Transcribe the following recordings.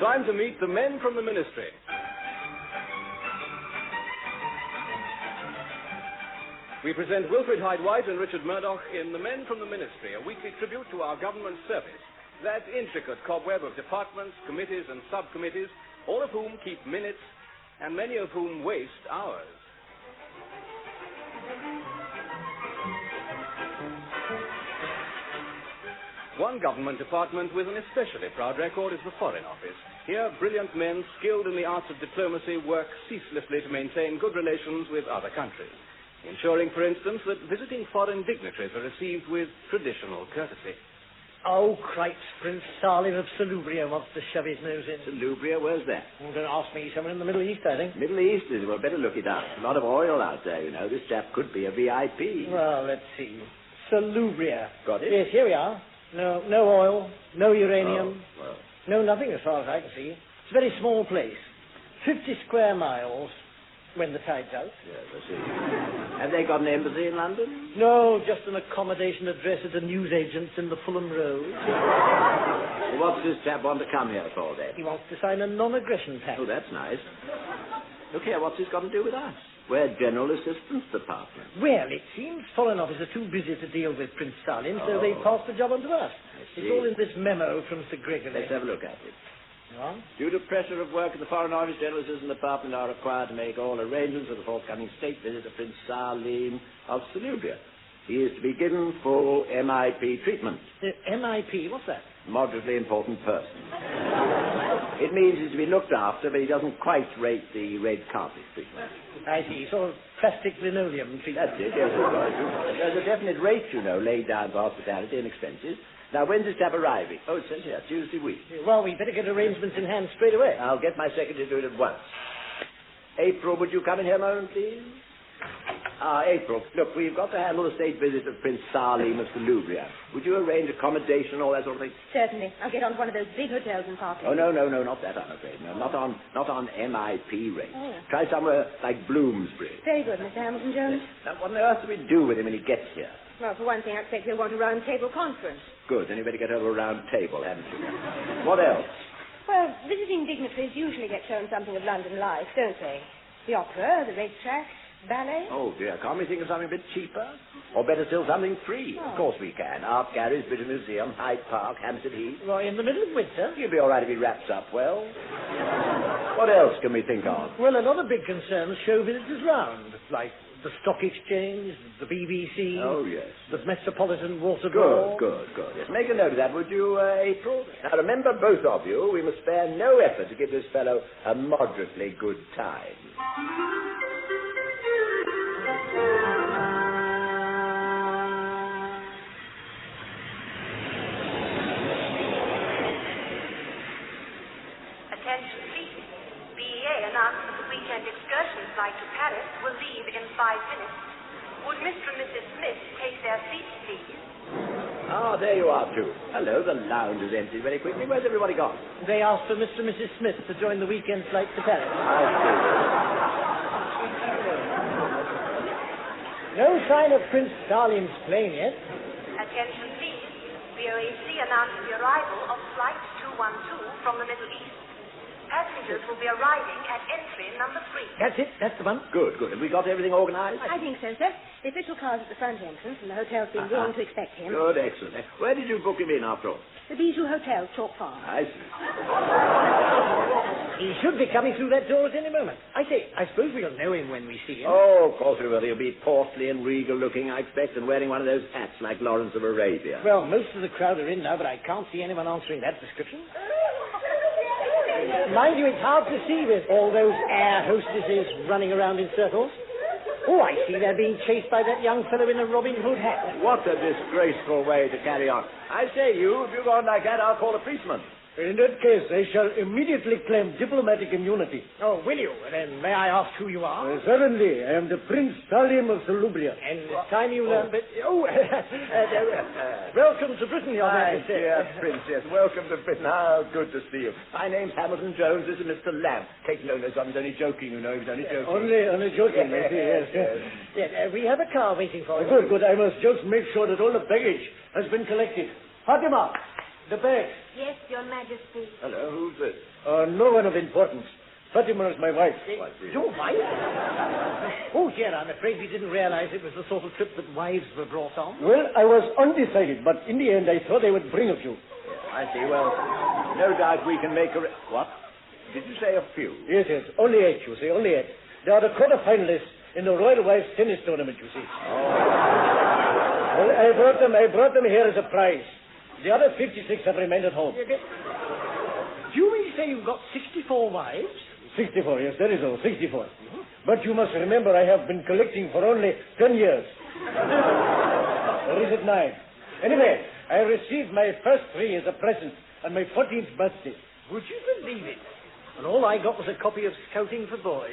time to meet the men from the ministry. We present Wilfrid, Hyde, and Richard Murdoch in The Men from the Ministry, a weekly tribute to our government service, that intricate cobweb of departments, committees, and subcommittees, all of whom keep minutes, and many of whom waste hours. One government department with an especially proud record is the Foreign Office. Here, brilliant men skilled in the arts of diplomacy work ceaselessly to maintain good relations with other countries, ensuring, for instance, that visiting foreign dignitaries are received with traditional courtesy. Oh, Christ, Prince Salim of Salubria wants to shove his nose in. Salubria, where's that? Don't ask me, somewhere in the Middle East, I think. Middle East, is it? Well, better look it up. A lot of oil out there, you know. This chap could be a VIP. Well, let's see. Salubria. Got it? Yes, here we are. No oil, no uranium, Oh, well. no nothing as far as I can see. It's a very small place. 50 square miles when the tide's out. Yes, I see. Have they got an embassy in London? No, just an accommodation address at a newsagent's in the Fulham Road. Well, what's this chap want to come here for, then? He wants to sign a non-aggression pact. Oh, that's nice. Look here, what's this got to do with us? We're General Assistance Department. Well, it seems Foreign Office are too busy to deal with Prince Salim, so they passed the job on to us. It's all in this memo from Sir Gregory. Let's have a look at it. Go on. Due to pressure of work in the Foreign Office, General Assistant Department are required to make all arrangements for the forthcoming state visit of Prince Salim of Salubria. He is to be given full MIP treatment. MIP, what's that? Moderately important person. It means he's to be looked after, but he doesn't quite rate the red carpet treatment. I see, sort of plastic linoleum treatment. That's it, yes, it was. There's a definite rate, you know, laid down for hospitality and expenses. Now, when's this chap arriving? Oh, it says here, Tuesday week. Well, we better get arrangements in hand straight away. I'll get my secretary to do it at once. April, would you come in here a moment, please? April, look, we've got to handle the state visit of Prince Salim of Salubria. Would you arrange accommodation, all that sort of thing? Certainly. I'll get on to one of those big hotels in Park Lane. Oh, no, not that, I'm afraid. No, not on MIP rates. Oh. Try somewhere like Bloomsbury. Very good, Mr. Hamilton-Jones. Now, what on earth do we do with him when he gets here? Well, for one thing, I expect he'll want a round-table conference. Good, then you better get over a round table, haven't you? What else? Well, visiting dignitaries usually get shown something of London life, don't they? The opera, the racetrack, ballet. Oh, dear, can't we think of something a bit cheaper? Or better still, something free? Oh. Of course we can. Art Galleries, British Museum, Hyde Park, Hampstead Heath. Well, in the middle of winter. You'll be all right if he wraps up well. What else can we think of? Well, a lot of big concerns show visitors round, like the Stock Exchange, the BBC. Oh, yes. The Metropolitan Water Board. Good. Yes, make a note of that, would you, April? Now, remember, both of you, we must spare no effort to give this fellow a moderately good time. Attention, please. BEA announced that the weekend excursion flight to Paris will leave in 5 minutes. Would Mr. and Mrs. Smith take their seats, please? Ah, there you are, too. Hello, the lounge is empty very quickly. Where's everybody gone? They asked for Mr. and Mrs. Smith to join the weekend flight to Paris. I No sign of Prince Salim's plane yet. Attention, please. BOAC announced the arrival of Flight 212 from the Middle East. Passengers will be arriving at entry number 3. That's it. That's the one. see. Good. Have we got everything organized? I think so, sir. The official car's at the front entrance, and the hotel's been warned to expect him. Good, excellent. Where did you book him in, after all? The Bijou Hotel, Chalk Farm. I see. He should be coming through that door at any moment. I say, I suppose we'll know him when we see him. Oh, of course we will. He'll be portly and regal looking, I expect, and wearing one of those hats like Lawrence of Arabia. Well, most of the crowd are in now, but I can't see anyone answering that description. Mind you, it's hard to see with all those air hostesses running around in circles. Oh, I see they're being chased by that young fellow in a Robin Hood hat. What a disgraceful way to carry on. I say, if you go on like that, I'll call a policeman. In that case, I shall immediately claim diplomatic immunity. Oh, will you? Then may I ask who you are? Certainly. I am the Prince Salim of Salubria. And this time you learn, but... welcome to Britain, Your Majesty. Dear Princess, welcome to Britain. How good to see you. My name's Hamilton Jones. This is Mr. Lamb. Take no notice, I was only joking, you know. He was only joking. Only joking, I see, yes. Yes, we have a car waiting for you. Good. I must just make sure that all the baggage has been collected. Fatima, The bag. Yes, Your Majesty. Hello, who's this? No one of importance. Fatima is my wife. Your wife? Oh, dear, I'm afraid we didn't realize it was the sort of trip that wives were brought on. Well, I was undecided, but in the end I thought I would bring a few. I see. Well, no doubt we can make a... What? Did you say a few? Yes. Only 8, you see, only 8. They are the quarter-finalists in the Royal Wives Tennis Tournament, you see. Well, I brought them here as a prize. The other 56 have remained at home. Do you mean to say you've got 64 wives? 64, yes, that is all, 64. But you must remember I have been collecting for only 10 years. Or is it 9? Anyway, I received my first 3 as a present on my 14th birthday. Would you believe it? And all I got was a copy of Scouting for Boys.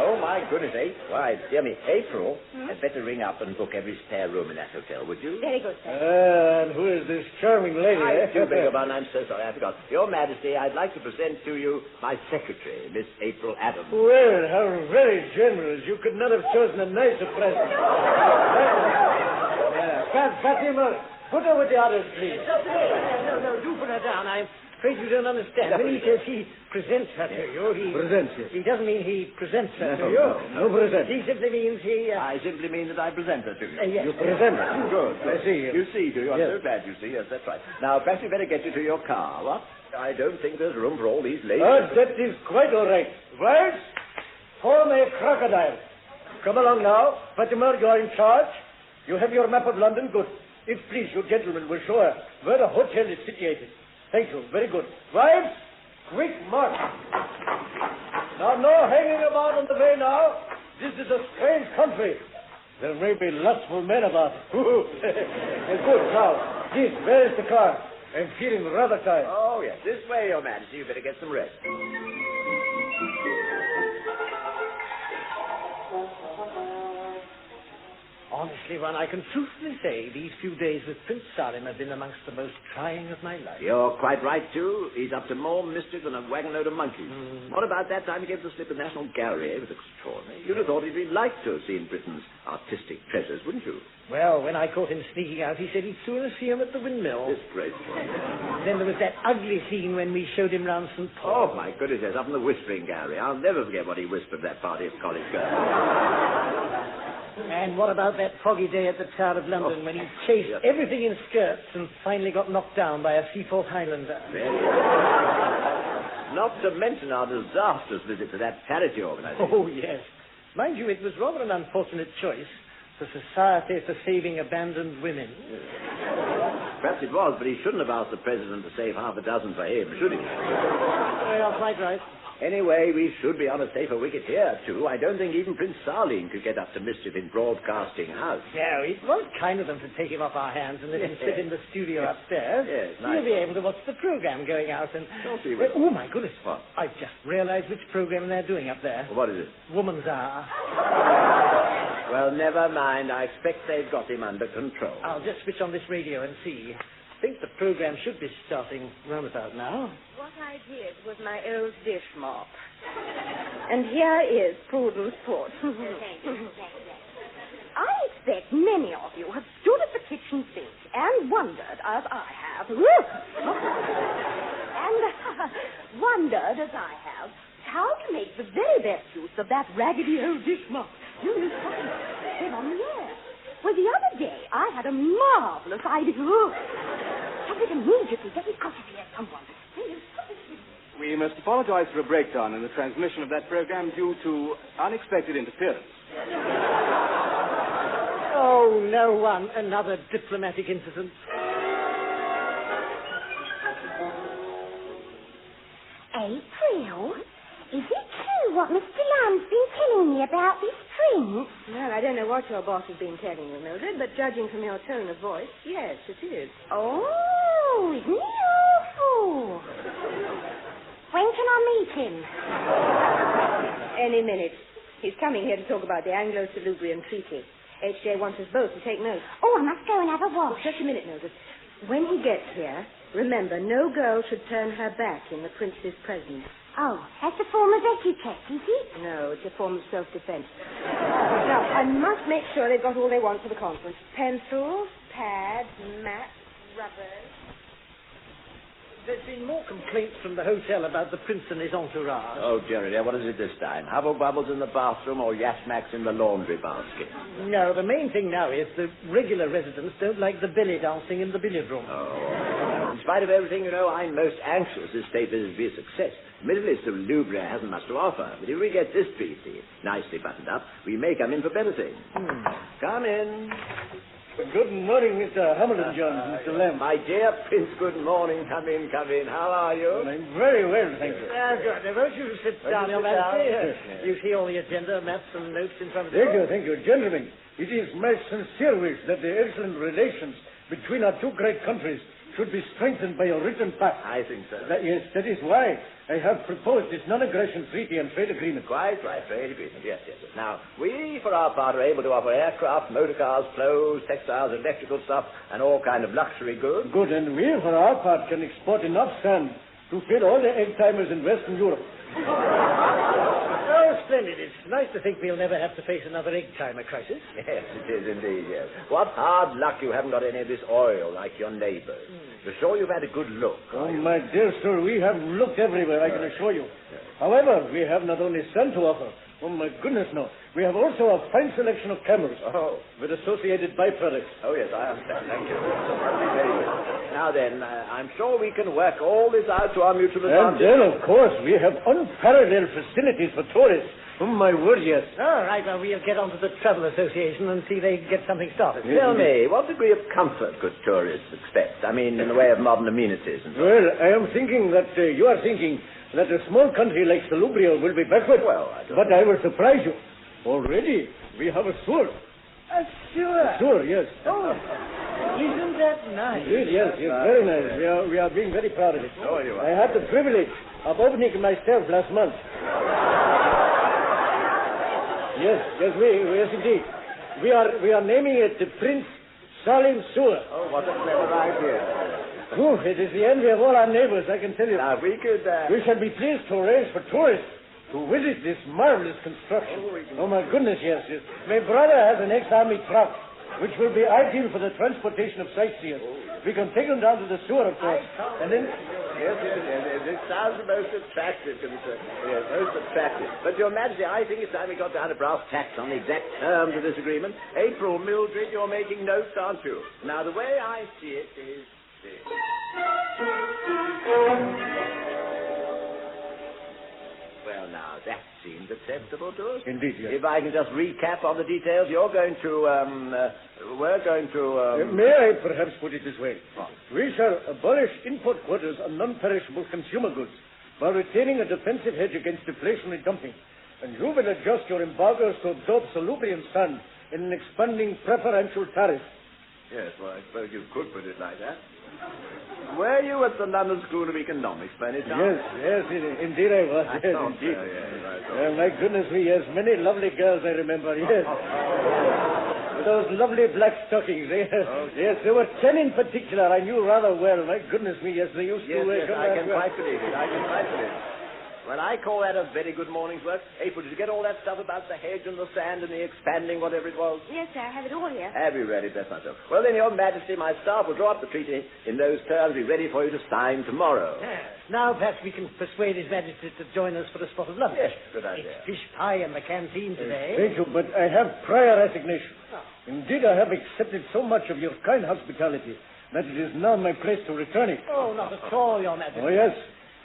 Oh, my goodness, 8 wives. Dear me, April, I'd better ring up and book every spare room in that hotel, would you? Very good, sir. And who is this charming lady? I do beg your pardon. I'm so sorry. I forgot. Your Majesty, I'd like to present to you my secretary, Miss April Adams. Well, how very generous. You could not have chosen a nicer present. Fatima, put her with the others, please. No, do put her down. I'm afraid you don't understand. When he says he presents her to you, Presents you. he doesn't mean he presents her to you. No present. He simply means he... I simply mean that I present her to you. Yes. You present her. Good. I see. You see, do you? I'm Yes. so glad you see. Yes, that's right. Now, perhaps we better get you to your car, what? I don't think there's room for all these ladies. That is quite all right. Wives, form a crocodile. Come along now. Fatima, you are in charge. You have your map of London. Good. If please, you gentlemen will show her where the hotel is situated. Thank you. Very good. Wives, quick march. Now, no hanging about on the way now. This is a strange country. There may be lustful men about. Good. Now, this, where is the car? I'm feeling rather tired. Oh, yes. This way, Your Majesty. You better get some rest. Honestly, one, I can truthfully say these few days with Prince Salim have been amongst the most trying of my life. You're quite right, too. He's up to more mischief than a wagon load of monkeys. What about that time he gave the slip at the National Gallery? It was extraordinary. You'd have thought he'd really liked to have seen Britain's artistic treasures, wouldn't you? Well, when I caught him sneaking out, he said he'd sooner see him at the windmill. Disgraceful. Then there was that ugly scene when we showed him round St. Paul. Oh, my goodness, yes, up in the Whispering Gallery. I'll never forget what he whispered that party of college girls. And what about that foggy day at the Tower of London when he chased everything in skirts and finally got knocked down by a Seaforth Highlander? Not to mention our disastrous visit to that charity organization. Oh, yes. Mind you, it was rather an unfortunate choice. The Society for Saving Abandoned Women. Perhaps it was, but he shouldn't have asked the president to save half a dozen for him, should he? Well, quite right. Anyway, we should be on a safer wicket here, too. I don't think even Prince Salim could get up to mischief in Broadcasting House. No, it was kind of them to take him off our hands and let him sit in the studio upstairs. Yes, nice. He'll be able to watch the program going out and... Don't he will. Oh, my goodness. What? I've just realized which program they're doing up there. What is it? Woman's Hour. Well, never mind. I expect they've got him under control. I'll just switch on this radio and see. I think the program should be starting round about now. What I did was my old dish mop. And here is Prudence foot. I expect many of you have stood at the kitchen sink and wondered, as I have, how to make the very best use of that raggedy old dish mop. Came on the air. Well, the other day, I had a marvelous idea. Shall we immediately get it out of here, someone? We must apologize for a breakdown in the transmission of that program due to unexpected interference. Oh, no one. Another diplomatic incident. April? Is it true what Mr. Lamb's been telling me about this prince? Well, I don't know what your boss has been telling you, Mildred, but judging from your tone of voice, yes, it is. Oh, isn't he awful? When can I meet him? Any minute. He's coming here to talk about the Anglo-Salubrian Treaty. H.J. wants us both to take notes. Oh, I must go and have a wash. Just a minute, Mildred. When he gets here, remember, no girl should turn her back in the prince's presence. Oh, that's a form of etiquette, is it? No, it's a form of self-defense. Now, I must make sure they've got all they want for the conference. Pencils, pads, mats, rubber Vern? There's been more complaints from the hotel about the prince and his entourage. Oh, Jerry, dear, what is it this time? Hubble bubbles in the bathroom or yasmaks in the laundry basket? No, the main thing now is the regular residents don't like the belly dancing in the billiard room. Oh. In spite of everything, I'm most anxious this state visit to be a success. Admittedly, Lubria hasn't much to offer, but if we get this piece nicely buttoned up, we may come in for better things. Come in. Good morning, Mr. Hamilton Jones, Mr. Lamb. My dear Prince, good morning. Come in. How are you? I'm very well, thank you. Good. Now, won't you sit down, Your Majesty? You see all the agenda, maps and notes in front of you. Thank you. Gentlemen, it is my sincere wish that the excellent relations between our two great countries should be strengthened by a written pact. I think so. That is why I have proposed this non-aggression treaty and trade agreement. Quite right, trade agreement, yes. Now, we, for our part, are able to offer aircraft, motor cars, clothes, textiles, electrical stuff, and all kind of luxury goods. Good, and we, for our part, can export enough sand to fill all the egg-timers in Western Europe. Oh, splendid. It's nice to think we'll never have to face another egg-timer crisis. Yes, it is indeed, yes. What hard luck you haven't got any of this oil like your neighbors. You're sure you've had a good look? Oh, my dear sir, we have looked everywhere, I can assure you. However, we have not only sand to offer. Oh, my goodness, no. We have also a fine selection of camels. With associated byproducts. Oh, yes, I understand. Thank you. Very good. Now then, I'm sure we can work all this out to our mutual advantage. And then, of course, we have unparalleled facilities for tourists. Oh, my word, yes. All right, well, we'll get on to the Travel Association and see they get something started. Tell me, what degree of comfort could tourists expect? I mean, in the way of modern amenities and so on. Well, I am thinking that you are thinking that a small country like Salubria will be backward. Well, But I will surprise you. Already, we have a sewer. A sewer? A sewer, yes. Oh, isn't that nice? Indeed, yes, very nice. We are being very proud of it. Oh, you are. I had the privilege of opening it myself last month. Yes, indeed. We are naming it the Prince Salim Sewer. Oh, what a clever idea. Oh, it is the envy of all our neighbors, I can tell you. Now, we could... We shall be pleased to arrange for tourists to visit this marvelous construction. Oh, my goodness, yes. My brother has an ex-army truck, which will be ideal for the transportation of sightseers. We can take them down to the sewer, of course. And then... Yes. It sounds most attractive, concern. Yes, most attractive. But, Your Majesty, I think it's time we got down to brass tacks on the exact terms of this agreement. April, Mildred, you're making notes, aren't you? Now, the way I see it is this. Well, now, that seems acceptable to us. Indeed, yes. If I can just recap on the details, we're going to... May I perhaps put it this way? We shall abolish import quotas on non-perishable consumer goods while retaining a defensive hedge against deflationary dumping. And you will adjust your embargoes to absorb Salubrian sand in an expanding preferential tariff. Yes, well, I suppose you could put it like that. Were you at the London School of Economics, by any chance? Yes, indeed I was. Yes, indeed. My goodness me, yes, many lovely girls I remember, yes. With those lovely black stockings, eh? Yes, there were 10 in particular I knew rather well. My goodness me, yes, they used to... Yes, I can quite believe it. Well, I call that a very good morning's work. April, did you get all that stuff about the hedge and the sand and the expanding, whatever it was? Yes, sir, I have it all here. Have you ready? Bless myself. Well, then, Your Majesty, my staff will draw up the treaty in those terms, be ready for you to sign tomorrow. Yes. Now, perhaps we can persuade His Majesty to join us for a spot of lunch. Yes, good idea. It's fish pie in the canteen today. Thank you, but I have prior resignation. Indeed, I have accepted so much of your kind hospitality that it is now my place to return it. Oh, not at all, Your Majesty. Oh, yes.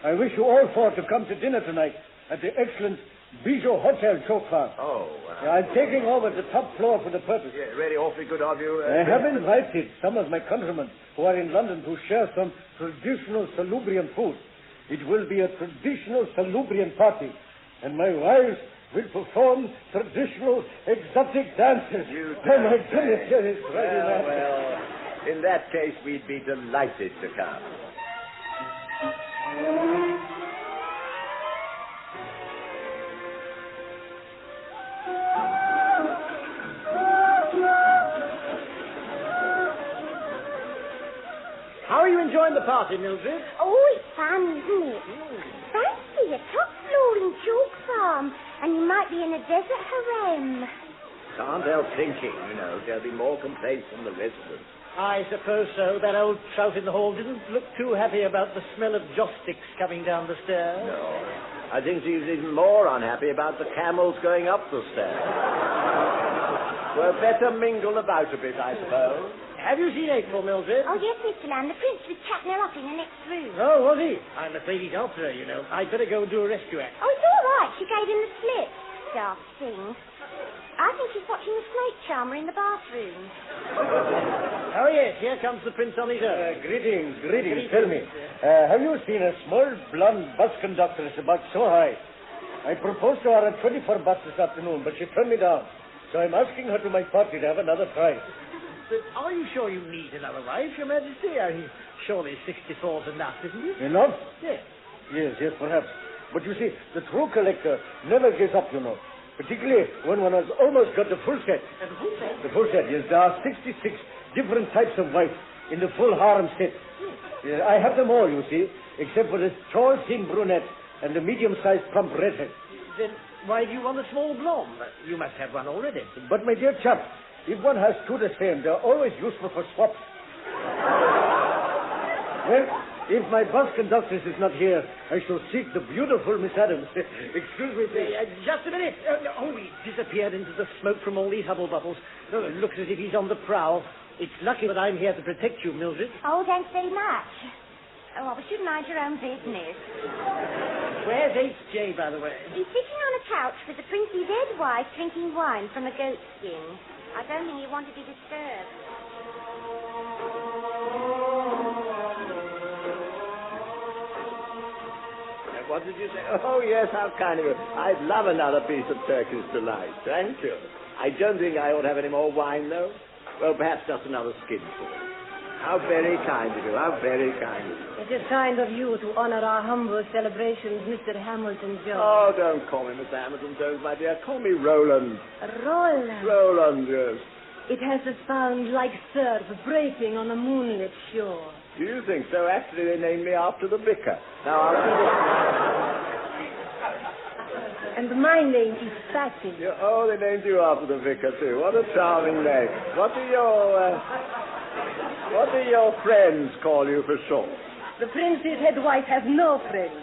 I wish you all four to come to dinner tonight at the excellent Bijou Hotel, Choke Farm. Oh, I'm taking over the top floor for the purpose. Yeah, really awfully good of you. I have invited some of my countrymen who are in London to share some traditional Salubrian food. It will be a traditional Salubrian party, and my wives will perform traditional exotic dances. Oh, my goodness, it's well, in that case, we'd be delighted to come. How are you enjoying the party, Mildred? Oh, it's fun, isn't it? Fancy a top floor in Chalk Farm, and you might be in a desert harem. Can't help thinking, there'll be more complaints from the residents. I suppose so. That old trout in the hall didn't look too happy about the smell of joss sticks coming down the stairs. No. I think she was even more unhappy about the camels going up the stairs. Well, better mingle about a bit, I suppose. Have you seen April, Mildred? Oh, yes, Mr. Lamb. The prince was chatting her up in the next room. Oh, was he? I'm afraid he's after her, I'd better go and do a rescue act. Oh, it's all right. She gave him the slip. Daft thing. I think she's watching the snake charmer in the bathroom. Oh, yes, here comes the prince on his own. Greetings. Tell me, have you seen a small, blonde bus conductress about so high? I proposed to her at 24 bucks this afternoon, but she turned me down. So I'm asking her to my party to have another try. But are you sure you need another wife, Your Majesty? Surely 64's enough, isn't it? Enough? Yes. Yes, perhaps. But you see, the true collector never gives up, Particularly when one has almost got the full set. The full set? The full set, yes. There are 66 different types of wives in the full harem set. Yes, I have them all, you see, except for this tall, thin brunette and the medium-sized plump redhead. Then why do you want a small blonde? You must have one already. But, my dear chap, if one has two the same, they're always useful for swaps. Well, if my bus conductress is not here, I shall seek the beautiful Miss Adams. Excuse me, please. Just a minute. He disappeared into the smoke from all these hubble bubbles. Oh, it looks as if he's on the prowl. It's lucky that I'm here to protect you, Mildred. Oh, thanks very much. Oh, I shouldn't mind your own business. Where's H.J., by the way? He's sitting on a couch with the prince's head wife drinking wine from a goat skin. I don't think he wanted to be disturbed. What did you say? Oh, yes, how kind of you. I'd love another piece of Turkish delight. Thank you. I don't think I ought to have any more wine, though. Well, perhaps just another skinful. How very kind of you. How very kind of you. It is kind of you to honor our humble celebrations, Mr. Hamilton Jones. Oh, don't call me Mr. Hamilton Jones, my dear. Call me Roland. Roland. Roland, yes. It has a sound like surf breaking on a moonlit shore. Do you think so? Actually, they named me after the vicar. Now, And my name is Fatty. Oh, they named you after the vicar, too. What a charming name. What do your friends call you for short? The prince's head wife has no friends.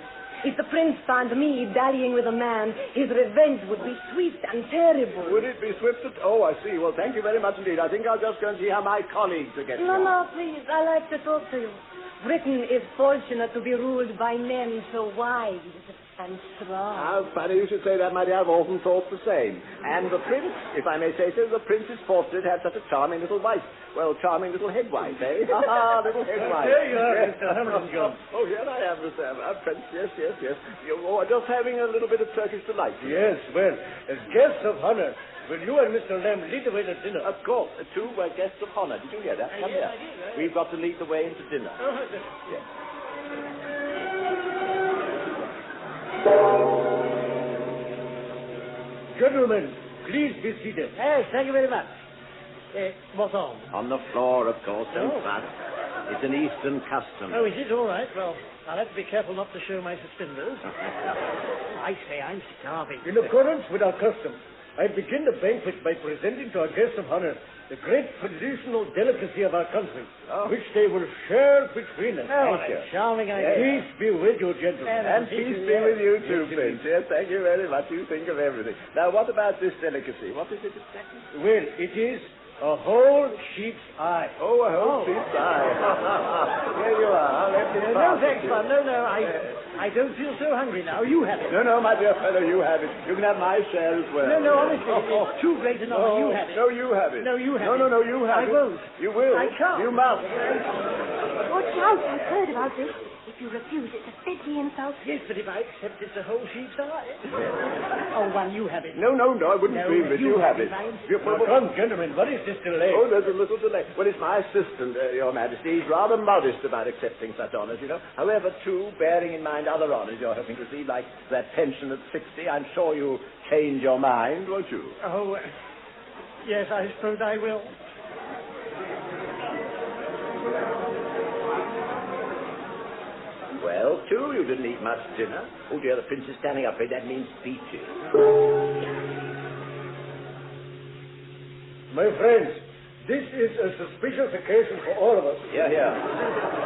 If the prince found me dallying with a man, his revenge would be swift and terrible. Would it be swift? Oh, I see. Well, thank you very much indeed. I think I'll just go and see how my colleagues are getting on. No, please. I like to talk to you. Britain is fortunate to be ruled by men so wise and strong. How funny you should say that, my dear. I've often thought the same. And the prince, if I may say so, the prince is fortunate to have such a charming little wife. Well, charming little head wife, eh? Little head wife. There you are, Mr. Hamilton Jones. Oh, here I am, Mr. Prince. Yes. Just having a little bit of Turkish delight. Yes, well, as guests of honor, will you and Mr. Lamb lead the way to dinner? Of course. Two were guests of honor. Did you hear that? Come here. We've got to lead the way into dinner. Yes. Gentlemen, please be seated. Yes, thank you very much. What's on? On the floor, of course, don't fuss. It's an Eastern custom. Oh, is it? All right. Well, I'll have to be careful not to show my suspenders. I say I'm starving. In accordance with our custom, I begin the banquet by presenting to our guests of honor the great traditional delicacy of our country, which they will share between us. Thank you. Charming idea. Peace be with you, gentlemen. And peace be with you too, Prince. Yes, thank you very much. You think of everything. Now, what about this delicacy? What is it exactly? Well, it is a whole sheep's eye. Oh, a whole sheep's eye. Here you are. Let me No, thanks, Bud. No. I don't feel so hungry now. You have it. No, my dear fellow, you have it. You can have my share as well. No, honestly, it's too great an honor. You have it. No, you have it. No, you have it. No, you have it. I won't. You will. I can't. You must. Watch out, I've heard about this. If you refuse, it's a petty insult. Yes, but if I accept it's a whole sheep's eye. Oh, one, you have it. No, I wouldn't dream of it. You have it. Come, gentlemen, what is this delay? Oh, there's a little delay. Well, it's my assistant, Your Majesty. He's rather modest about accepting such honours, However, too, bearing in mind other honours you're hoping to receive, like that pension at 60, I'm sure you'll change your mind, won't you? Oh, yes, I suppose I will. Well, too, you didn't eat much dinner. Oh, dear, the prince is standing up. That means speeches. My friends, this is a suspicious occasion for all of us. Here, here.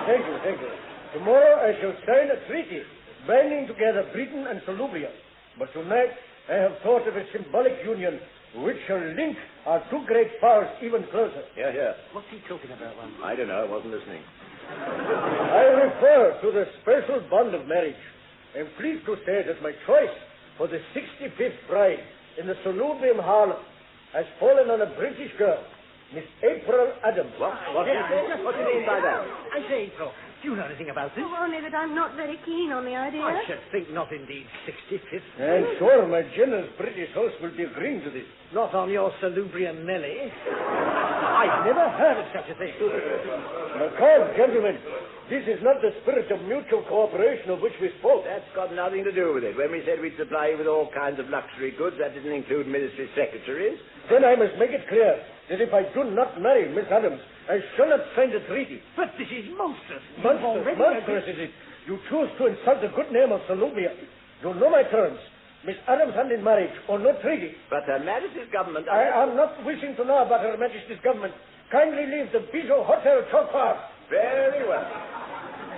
Thank you, thank you. Tomorrow I shall sign a treaty binding together Britain and Salubria. But tonight I have thought of a symbolic union which shall link our two great powers even closer. Here, here. What's he talking about, one? I don't know. I wasn't listening. I refer to the special bond of marriage. I am pleased to say that my choice for the 65th bride in the Salubrium Harlem has fallen on a British girl, Miss April Adams. What do you mean by that? I say, April, do you know anything about this? Only that I'm not very keen on the idea. I should think not indeed. 65th. I'm sure my generous British host will be agreeing to this. Not on your Salubrian Nelly. I've never heard of such a thing. Come, gentlemen, this is not the spirit of mutual cooperation of which we spoke. That's got nothing to do with it. When we said we'd supply you with all kinds of luxury goods, that didn't include ministry secretaries. Then I must make it clear that if I do not marry Miss Adams, I shall not sign the treaty. But this is monstrous. Monstrous is it? You choose to insult the good name of Salubria. You know my terms. Miss Adams hand in marriage or no treaty. But Her Majesty's government... I am not wishing to know about Her Majesty's government. Kindly leave the Bijou Hotel so far. Very well.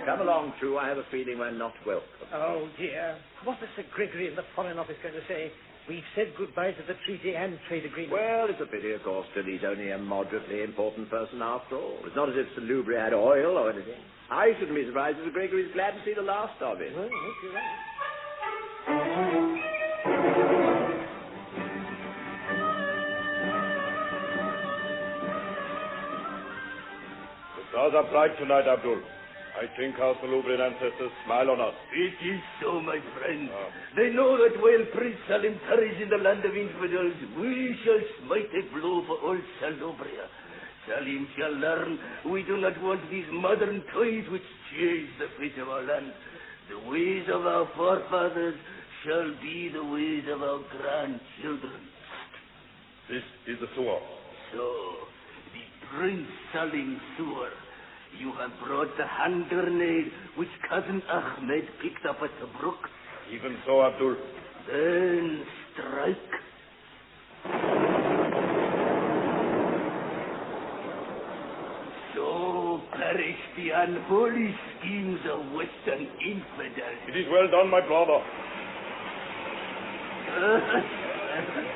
Come along, True. I have a feeling we're not welcome. Oh, dear. What is Sir Gregory in the Foreign Office going to say? We've said goodbye to the treaty and trade agreement. Well, it's a pity, of course, that he's only a moderately important person after all. It's not as if Salubria had oil or anything. I shouldn't be surprised if Sir Gregory's glad to see the last of it. Well, you're right. The stars are bright tonight, Abdul. I think our Salubrian ancestors smile on us. It is so, my friend. They know that while Prince Salim tarries in the land of infidels, we shall smite a blow for old Salubria. Salim shall learn we do not want these modern toys which change the fate of our land. The ways of our forefathers shall be the ways of our grandchildren. This is the sewer. So, the Prince Salim sewer. You have brought the hand grenade which Cousin Ahmed picked up at the brook. Even so, Abdul. Then strike. So perish the unholy schemes of Western infidels. It is well done, my brother.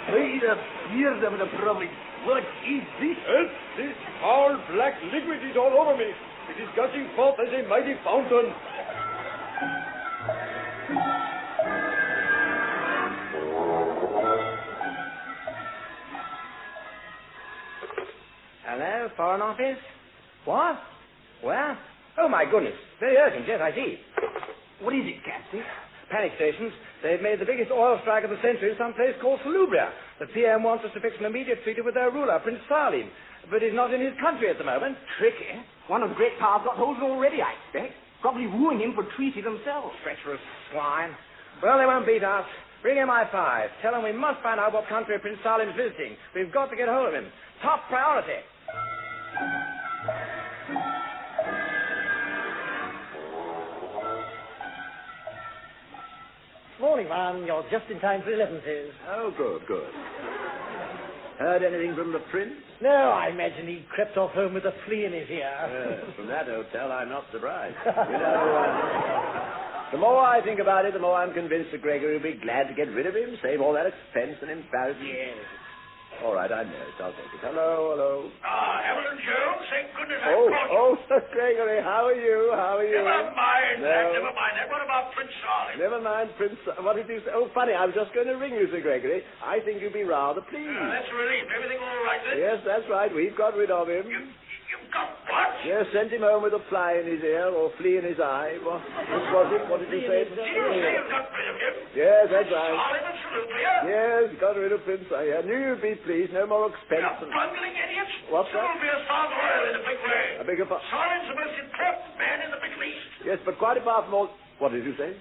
By the beard of the province, what is this? Help! This foul black liquid is all over me. It is gushing forth as a mighty fountain. Hello, Foreign Office? What? Where? Oh, my goodness. Very urgent. Yes, I see. What is it, Captain? Panic stations. They've made the biggest oil strike of the century in some place called Salubria. The PM wants us to fix an immediate treaty with their ruler, Prince Salim. But he's not in his country at the moment. Tricky. One of the great powers got hold of it already, I expect. Probably wooing him for treaty themselves. Treacherous swine. Well, they won't beat us. Bring him I-5. Tell him we must find out what country Prince Salim's visiting. We've got to get hold of him. Top priority. Morning, man. You're just in time for 11s. Oh, good, good. Heard anything from the prince? No, I imagine he crept off home with a flea in his ear. From that hotel, I'm not surprised. You know, the more I think about it, the more I'm convinced that Gregory will be glad to get rid of him, save all that expense and embarrassment. Yes. All right, I know it. I'll take it. Hello, hello. Evelyn Jones, thank goodness I caught you. Oh, Sir Gregory, how are you? How are you? Never mind No. that, never mind that. What about Prince Salim? Never mind, Prince. What did you say? Oh, funny, I was just going to ring you, Sir Gregory. I think you'd be rather pleased. That's a relief. Everything all right then? Yes, that's right. We've got rid of him. You've got what? Yes, sent him home with a fly in his ear or flea in his eye. What was it? What did you say? Did you say you got rid of him? Yes, that's right. Salim and Salubria? Yes, got rid of Prince. I knew you'd be pleased. No more expense. You bungling idiots. What's that? Salubria's found oil in a big way. I beg your pardon. Salim's the most important man in the Middle East. Yes, but quite apart from all... What did you say?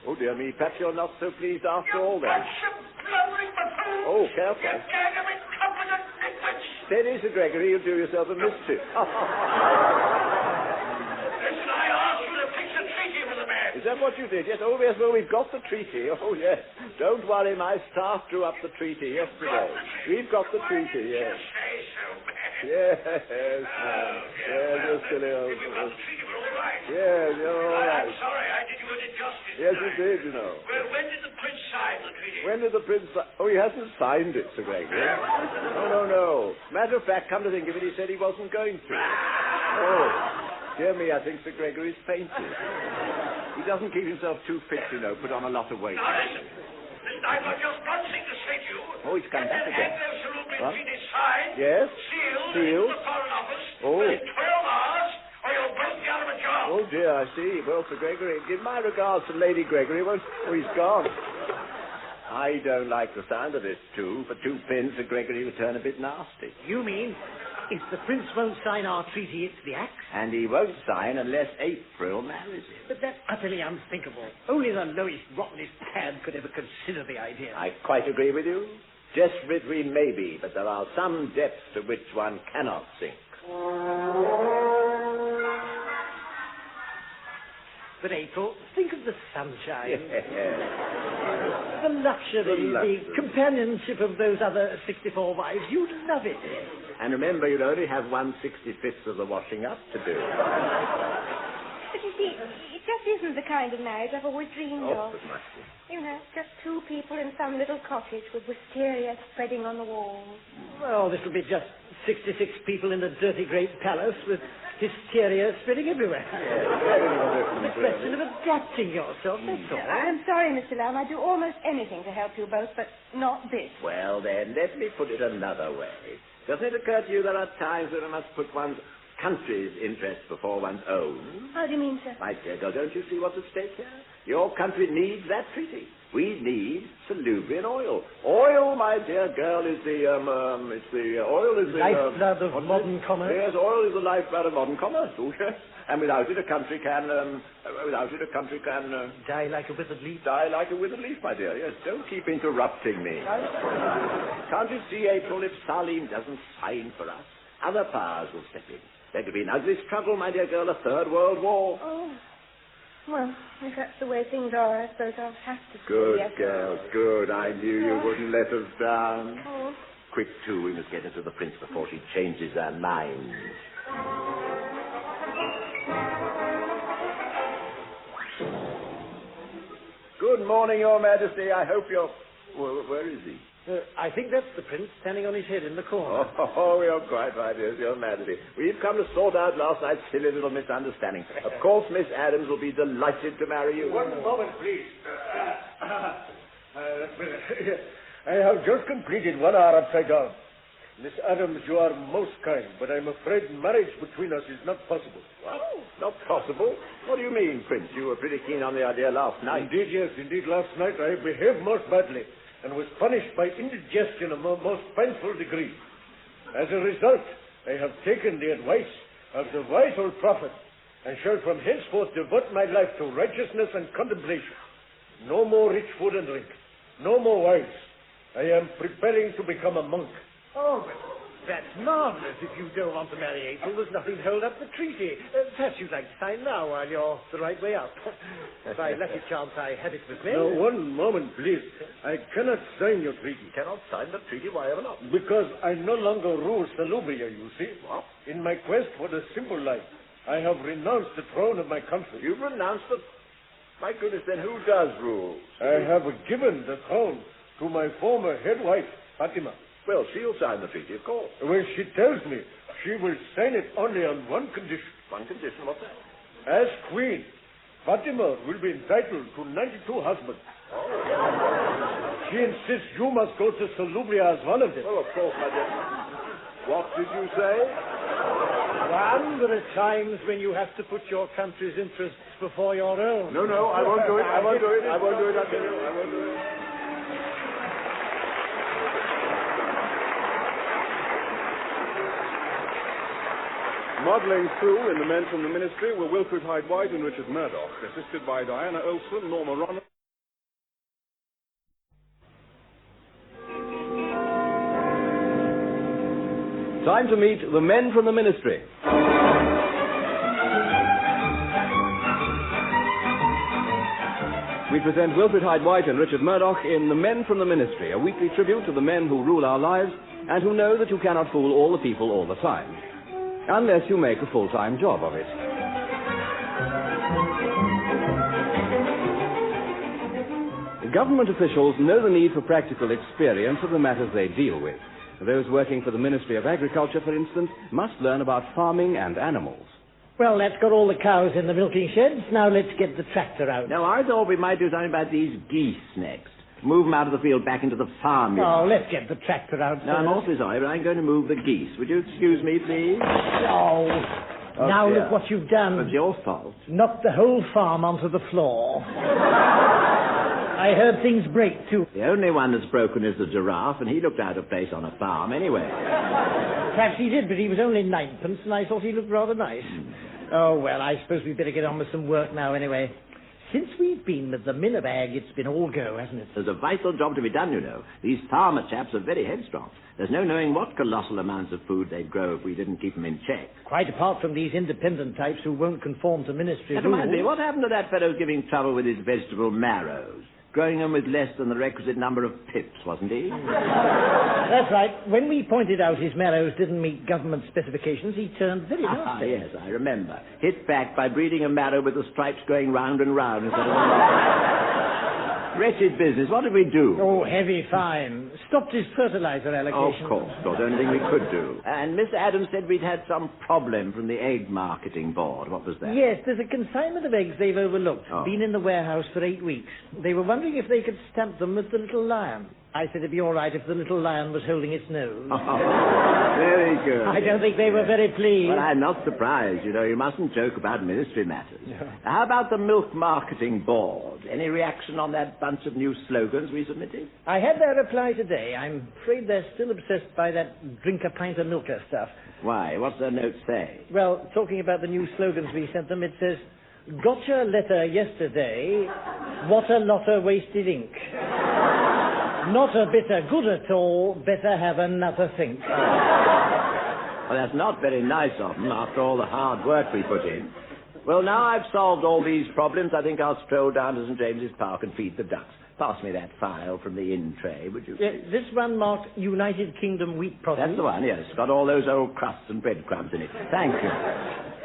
Oh, dear me. Perhaps you're not so pleased after all, then. Bunch of blundering buffoons. Oh, careful. You gang of incompetent nitwits. Steady, Sir Gregory. You'll do yourself a mischief. Listen, I asked you to fix a treaty with the man. Is that what you did? Yes. Oh, yes. Well, we've got the treaty. Oh, yes. Don't worry. My staff drew up the treaty yesterday. We've got the treaty, yes. Say so. Yes, man. Yes, you're silly old... Yes, you're all right. I'm sorry, I did you an injustice. Yes, you did, you know. Well, when did the prince sign the treaty? When did the prince... Oh, he hasn't signed it, Sir Gregory. No. Matter of fact, come to think of it, he said he wasn't going to. Oh, dear me, I think Sir Gregory's fainted. He doesn't keep himself too fit, you know, put on a lot of weight. Now, listen, I've got just one thing to say to you. Oh, he's come back again. Absolutely What? treaty signed. Yes? Sealed. Sealed. In the Foreign Office. Oh. In 12 hours, or you'll both be out of a job. Oh, dear, I see. Well, Sir Gregory, give my regards to Lady Gregory. Oh, he's gone. I don't like the sound of this, too. For 2 pins, Sir Gregory would turn a bit nasty. You mean, if the prince won't sign our treaty, it's the axe? And he won't sign unless April marries him. But that's utterly unthinkable. Only the lowest, rottenest cad could ever consider the idea. I quite agree with you. Desperate we may be, but there are some depths to which one cannot sink. But, April, think of the sunshine. Yes. The luxury, the companionship of those other 64 wives. You'd love it. And remember, you'll only have 1/65th of the washing up to do. But you see, it just isn't the kind of marriage I've always dreamed of. But must be. You know, just 2 people in some little cottage with wisteria spreading on the walls. Well, this will be just 66 people in a dirty great palace with hysteria spreading everywhere. It's a question of adapting yourself, that's all. I'm sorry, Mr. Lamb. I'd do almost anything to help you both, but not this. Well, then, let me put it another way. Doesn't it occur to you there are times when one must put one's country's interests before one's own? How do you mean, sir? My dear girl, don't you see what's at stake here? Your country needs that treaty. We need Salubrian oil. Oil, my dear girl, is the, oil is the... lifeblood of modern commerce? Yes, oil is the lifeblood of modern commerce, oh, yes. And without it, a country can, die like a withered leaf? Die like a withered leaf, my dear, yes. Don't keep interrupting me. Can't you see, April, if Salim doesn't sign for us, other powers will step in. There could be an ugly struggle, my dear girl, a third world war. Oh. Well, if that's the way things are, I suppose I'll have to say Good yes. girl, good. I knew you wouldn't let us down. Oh. Quick, too, we must get her to the prince before she changes her mind. Good morning, Your Majesty. I hope you're... Well, where is he? I think that's the prince standing on his head in the corner. Oh, you're quite right, yes, Your Majesty. We've come to sort out last night's silly little misunderstanding. Of course, Miss Adams will be delighted to marry you. One moment, please. I have just completed 1 hour upside down. Miss Adams, you are most kind, but I'm afraid marriage between us is not possible. What? Not possible? What do you mean, Prince? You were pretty keen on the idea last night. Indeed, yes. Indeed, last night I behaved most badly and was punished by indigestion of a most painful degree. As a result, I have taken the advice of the wise old prophet and shall from henceforth devote my life to righteousness and contemplation. No more rich food and drink. No more wives. I am preparing to become a monk. Oh, but that's marvelous. If you don't want to marry April, there's nothing to hold up the treaty. Perhaps you'd like to sign now while you're the right way up. By lucky chance, I have it with me. No, one moment, please. I cannot sign your treaty. You cannot sign the treaty? Why ever not? Because I no longer rule Salubria, you see. What? In my quest for the simple life, I have renounced the throne of my country. You've renounced the... My goodness, then who does rule? I have given the throne to my former head wife, Fatima. Well, she'll sign the treaty, of course. Well, she tells me she will sign it only on one condition. One condition? What's that? As queen, Fatima will be entitled to 92 husbands. Oh. She insists you must go to Salubria as one of them. Well, of course, my dear. What did you say? One, there are times when you have to put your country's interests before your own. No, I won't do it. I won't do it. I won't do it, I tell you. I won't do it. Modelling through in the men from the ministry were Wilfrid Hyde and Richard Murdoch, assisted by Diana Olsson, Norma Ronald. Time to meet the men from the ministry. We present Wilfrid Hyde and Richard Murdoch in The Men from the Ministry, a weekly tribute to the men who rule our lives and who know that you cannot fool all the people all the time, unless you make a full-time job of it. Government officials know the need for practical experience of the matters they deal with. Those working for the Ministry of Agriculture, for instance, must learn about farming and animals. Well, that's got all the cows in the milking sheds. Now let's get the tractor out. Now, I thought we might do something about these geese next. Move them out of the field back into the farmyard. Oh, let's get the tractor out. Now, I'm awfully sorry, but I'm going to move the geese. Would you excuse me, please? Oh, now dear. look what you've done. It was your fault. Knocked the whole farm onto the floor. I heard things break, too. The only one that's broken is the giraffe, and he looked out of place on a farm anyway. Perhaps he did, but he was only ninepence, and I thought he looked rather nice. Oh, well, I suppose we'd better get on with some work now anyway. Since we've been with the Minnebag, it's been all go, hasn't it? There's a vital job to be done, you know. These farmer chaps are very headstrong. There's no knowing what colossal amounts of food they'd grow if we didn't keep them in check. Quite apart from these independent types who won't conform to ministry rules. That reminds me, what happened to that fellow giving trouble with his vegetable marrows? Growing them with less than the requisite number of pips, wasn't he? That's right. When we pointed out his marrows didn't meet government specifications, he turned very nasty. Yes, I remember. Hit back by breeding a marrow with the stripes going round and round instead of... Wretched business. What did we do? Oh, heavy fine. Stopped his fertilizer allocation. Of course. Only thing we could do. And Miss Adams said we'd had some problem from the egg marketing board. What was that? Yes, there's a consignment of eggs they've overlooked. Been in the warehouse for 8 weeks. They were wondering if they could stamp them with the little lion. I said it'd be all right if the little lion was holding its nose. Very good. I don't think they were very pleased. Well, I'm not surprised. You know, you mustn't joke about ministry matters. How about the milk marketing board? Any reaction on that bunch of new slogans we submitted? I had their reply today. I'm afraid they're still obsessed by that drink a pint of milker stuff. Why? What's their note say? Well, talking about the new slogans we sent them, it says, "Gotcha letter yesterday, what a lot of wasted ink. Not a bit of good at all, better have another think." Well, that's not very nice of them after all the hard work we put in. Well, now I've solved all these problems, I think I'll stroll down to St. James's Park and feed the ducks. Pass me that file from the in tray, would you? This one marked United Kingdom wheat produce. That's the one, yes. Got all those old crusts and breadcrumbs in it. Thank you.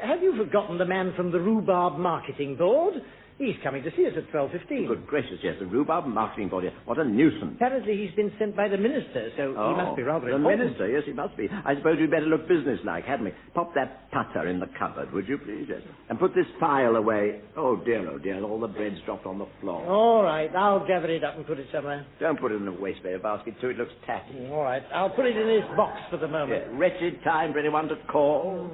Have you forgotten the man from the Rhubarb Marketing Board? He's coming to see us at 12:15. Good gracious, yes, the Rhubarb Marketing Board. What a nuisance. Apparently he's been sent by the minister, so he must be rather important. The minister, yes, he must be. I suppose we'd better look businesslike, hadn't we? Pop that putter in the cupboard, would you please? Yes. And put this file away. Oh, dear, all the bread's dropped on the floor. All right, I'll gather it up and put it somewhere. Don't put it in a wastepaper basket, too. It looks tatty. All right, I'll put it in this box for the moment. Yeah, wretched time for anyone to call.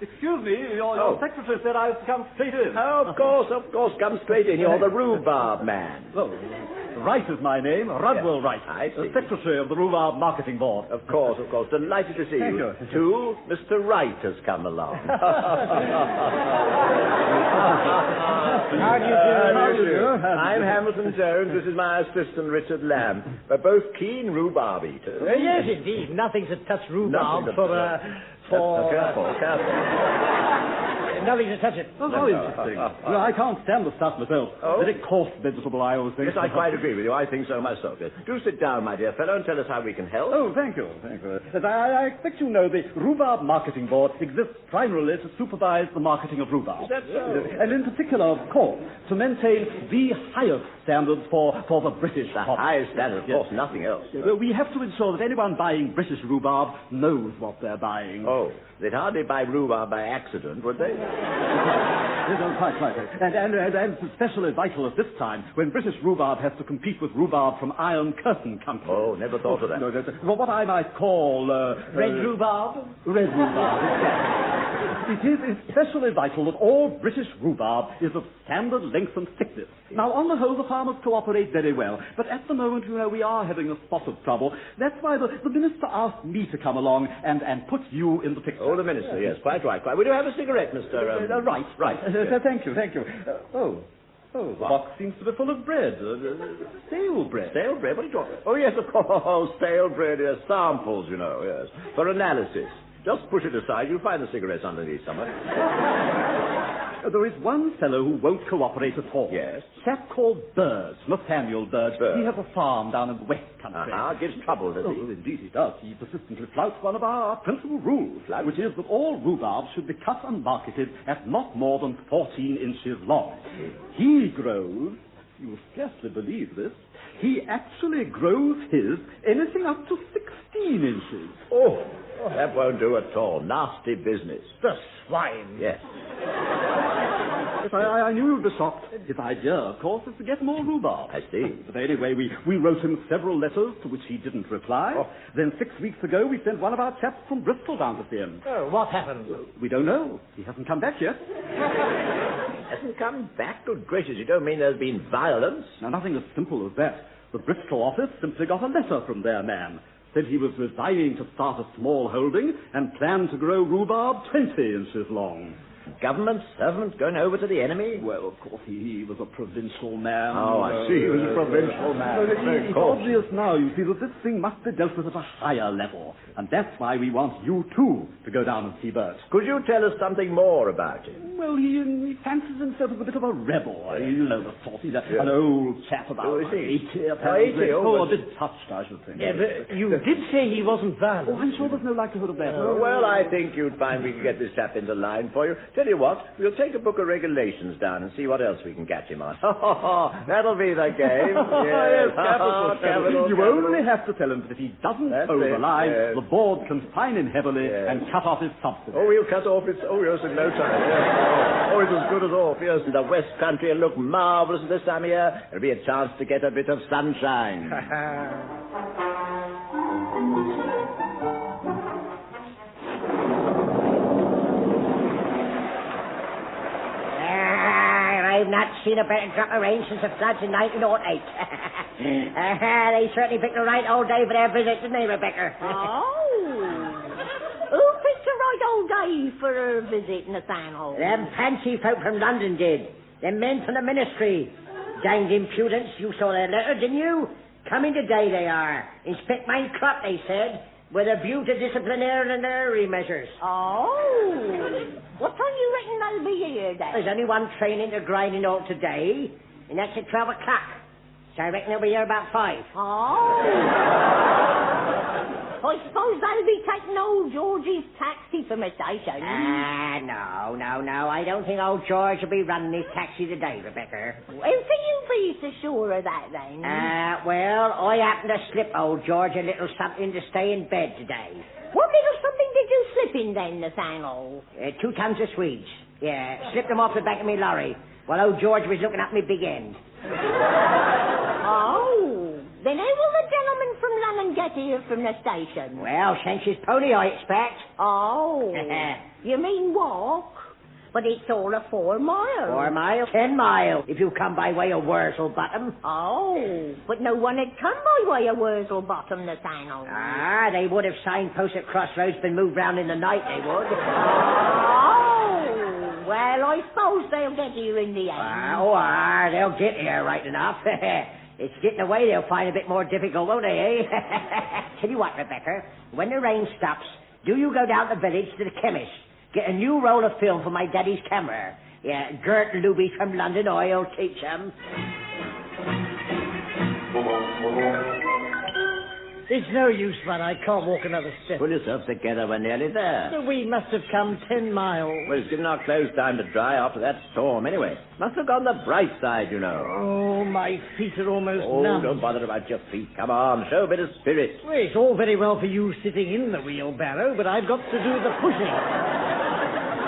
Excuse me, your secretary said I was to come straight in. Oh, of course, come straight in. You're the Rhubarb man. Oh, Wright is my name, Rudwell Wright, I see. secretary of the Rhubarb Marketing Board. Of course. Delighted to see you. Too, Mr. Wright has come along. How do you do? I'm Hamilton Jones. This is my assistant, Richard Lamb. We're both keen rhubarb eaters. Yes, indeed. Nothing to touch rhubarb Careful. Nothing to touch it. Oh, how interesting. Well, I can't stand the stuff myself. Very coarse vegetable, I always think. Yes, I quite agree with you. I think so myself. Yes. Do sit down, my dear fellow, and tell us how we can help. Oh, thank you. Yes, I expect you know the Rhubarb Marketing Board exists primarily to supervise the marketing of rhubarb. Is that so? And in particular, of course, to maintain the highest standards for the British The crop. highest standard, of course, nothing else. We have to ensure that anyone buying British rhubarb knows what they're buying. Oh, they'd hardly buy rhubarb by accident, would they? Yes, quite. And it's especially vital at this time when British rhubarb has to compete with rhubarb from Iron Curtain country. Oh, never thought of that. No, what I might call... Red rhubarb? Red rhubarb, exactly. It is especially vital that all British rhubarb is of standard length and thickness. Now, on the whole, the farmers cooperate very well, but at the moment, we are having a spot of trouble. That's why the minister asked me to come along and put you in the picture. Oh, the minister, yes, quite right. Would you have a cigarette, Mr. Right. Thank you. The box seems to be full of bread. Stale bread. Stale bread? What are you talking about? Oh, yes, of course. Stale bread, yes. Samples, yes. For analysis. Just push it aside. You'll find the cigarettes underneath somewhere. There is one fellow who won't cooperate at all. Yes? Chap called Bird, Nathaniel Bird. He has a farm down in the West Country. Gives trouble, does he? Oh, indeed he does. He persistently flouts one of our principal rules, which is that all rhubarb should be cut and marketed at not more than 14 inches long. He grows, you'll scarcely believe this, he actually grows his anything up to 16 inches. Oh, that won't do at all. Nasty business. The swine. Yes. Yes, I knew you'd be shocked. His idea, of course, is to get more rhubarb. I see. But anyway, we wrote him several letters to which he didn't reply. Oh. Then 6 weeks ago, we sent one of our chaps from Bristol down to see him. Oh, what happened? We don't know. He hasn't come back yet. Hasn't come back? Good gracious, you don't mean there's been violence? Now, nothing as simple as that. The Bristol office simply got a letter from their man. Said he was resigning to start a small holding and planned to grow rhubarb 20 inches long. Government servant going over to the enemy? Well, of course, he was a provincial man. Oh, I see. He was a provincial man. It's obvious now, you see, that this thing must be dealt with at a higher level. And that's why we want you, too, to go down and see Bert. Could you tell us something more about him? Well, he fancies himself as a bit of a rebel. You know the sort. He's an old chap about 80, apparently. 80? Oh, a bit touched, I should think. Yeah, but you did say he wasn't violent. Oh, I'm sure there's no likelihood of that. Well, I think you'd find we can get this chap into line for you. Tell you what, we'll take a book of regulations down and see what else we can catch him on. That'll be the game. Yes, capital. You only have to tell him that if he doesn't toe the line, the board can fine him heavily and cut off his subsidy. Oh, we'll cut off its... Oh, yes, in no time. Yes. Oh, it's as good as off. Yes, the West Country will look marvellous this time of year. There'll be a chance to get a bit of sunshine. I've not seen a better drop of rain since the floods in 1908. They certainly picked the right old day for their visit, didn't they, Rebecca? Who picked the right old day for a visit, Nathaniel? Them fancy folk from London did. Them men from the ministry. Danged impudence. You saw their letter, didn't you? Coming today they are. Inspect my crop, they said, with a view to disciplinary measures. Oh. What time you reckon they'll be here, then? There's only one train into grinding all today, and that's at 12 o'clock. So I reckon they'll be here about 5. Oh. I suppose they'll be taking old George's taxi from the station. No. I don't think old George will be running his taxi today, Rebecca. How can you be so sure of that, then? Well, I happened to slip old George a little something to stay in bed today. What little something did you slip in, then, Nathaniel? 2 tons of Swedes. Yeah, slipped them off the back of my lorry while old George was looking at me big end. Oh. Then how will the gentleman from London get here from the station? Well, since his pony, I expect. Oh. You mean walk? But it's all a 4 mile. 4 miles? 10 miles, if you come by way of Wurzel Bottom. Oh. But no one had come by way of Wurzel Bottom, Nathaniel. They would have signposts at crossroads been moved round in the night, they would. Oh. Well, I suppose they'll get here in the end. They'll get here right enough. It's getting away they'll find a bit more difficult, won't they, eh? Tell you what, Rebecca, when the rain stops, do you go down to the village to the chemist. Get a new roll of film for my daddy's camera. Yeah, Gert Luby from London Oil, teach 'em. It's no use, man. I can't walk another step. Pull yourself together. We're nearly there. So we must have come 10 miles. Well, it's given our clothes time to dry after that storm, anyway. Must look on the bright side, you know. Oh, my feet are almost numb. Don't bother about your feet. Come on, show a bit of spirit. Well, it's all very well for you sitting in the wheelbarrow, but I've got to do the pushing.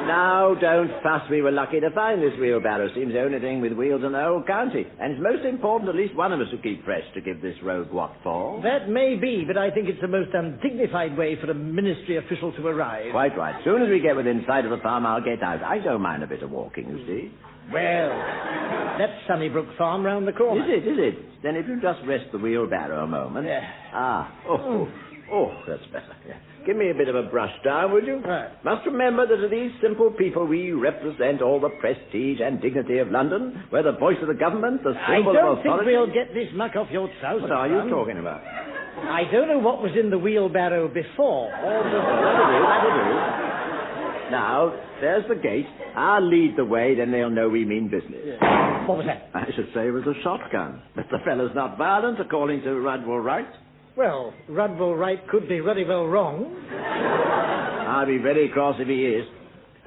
Now, don't fuss. We were lucky to find this wheelbarrow. Seems the only thing with wheels in the whole county. And it's most important at least one of us to keep fresh to give this road what for. That may be, but I think it's the most undignified way for a ministry official to arrive. Quite right. As soon as we get within sight of the farm, I'll get out. I don't mind a bit of walking, you see. Well, that's Sunnybrook Farm round the corner. Is it? Then if you just rest the wheelbarrow a moment. Oh, that's better. Yeah. Give me a bit of a brush down, would you? Right. Must remember that to these simple people we represent all the prestige and dignity of London. We're the voice of the government, the symbol of authority. I don't think we'll get this muck off your trousers. What are you talking about? I don't know what was in the wheelbarrow before. That'll do. Now, there's the gate. I'll lead the way, then they'll know we mean business. Yeah. What was that? I should say it was a shotgun. But the fellow's not violent, according to Rudwell Wright. Well, Rudwell Wright could be very well wrong. I'll be very cross if he is.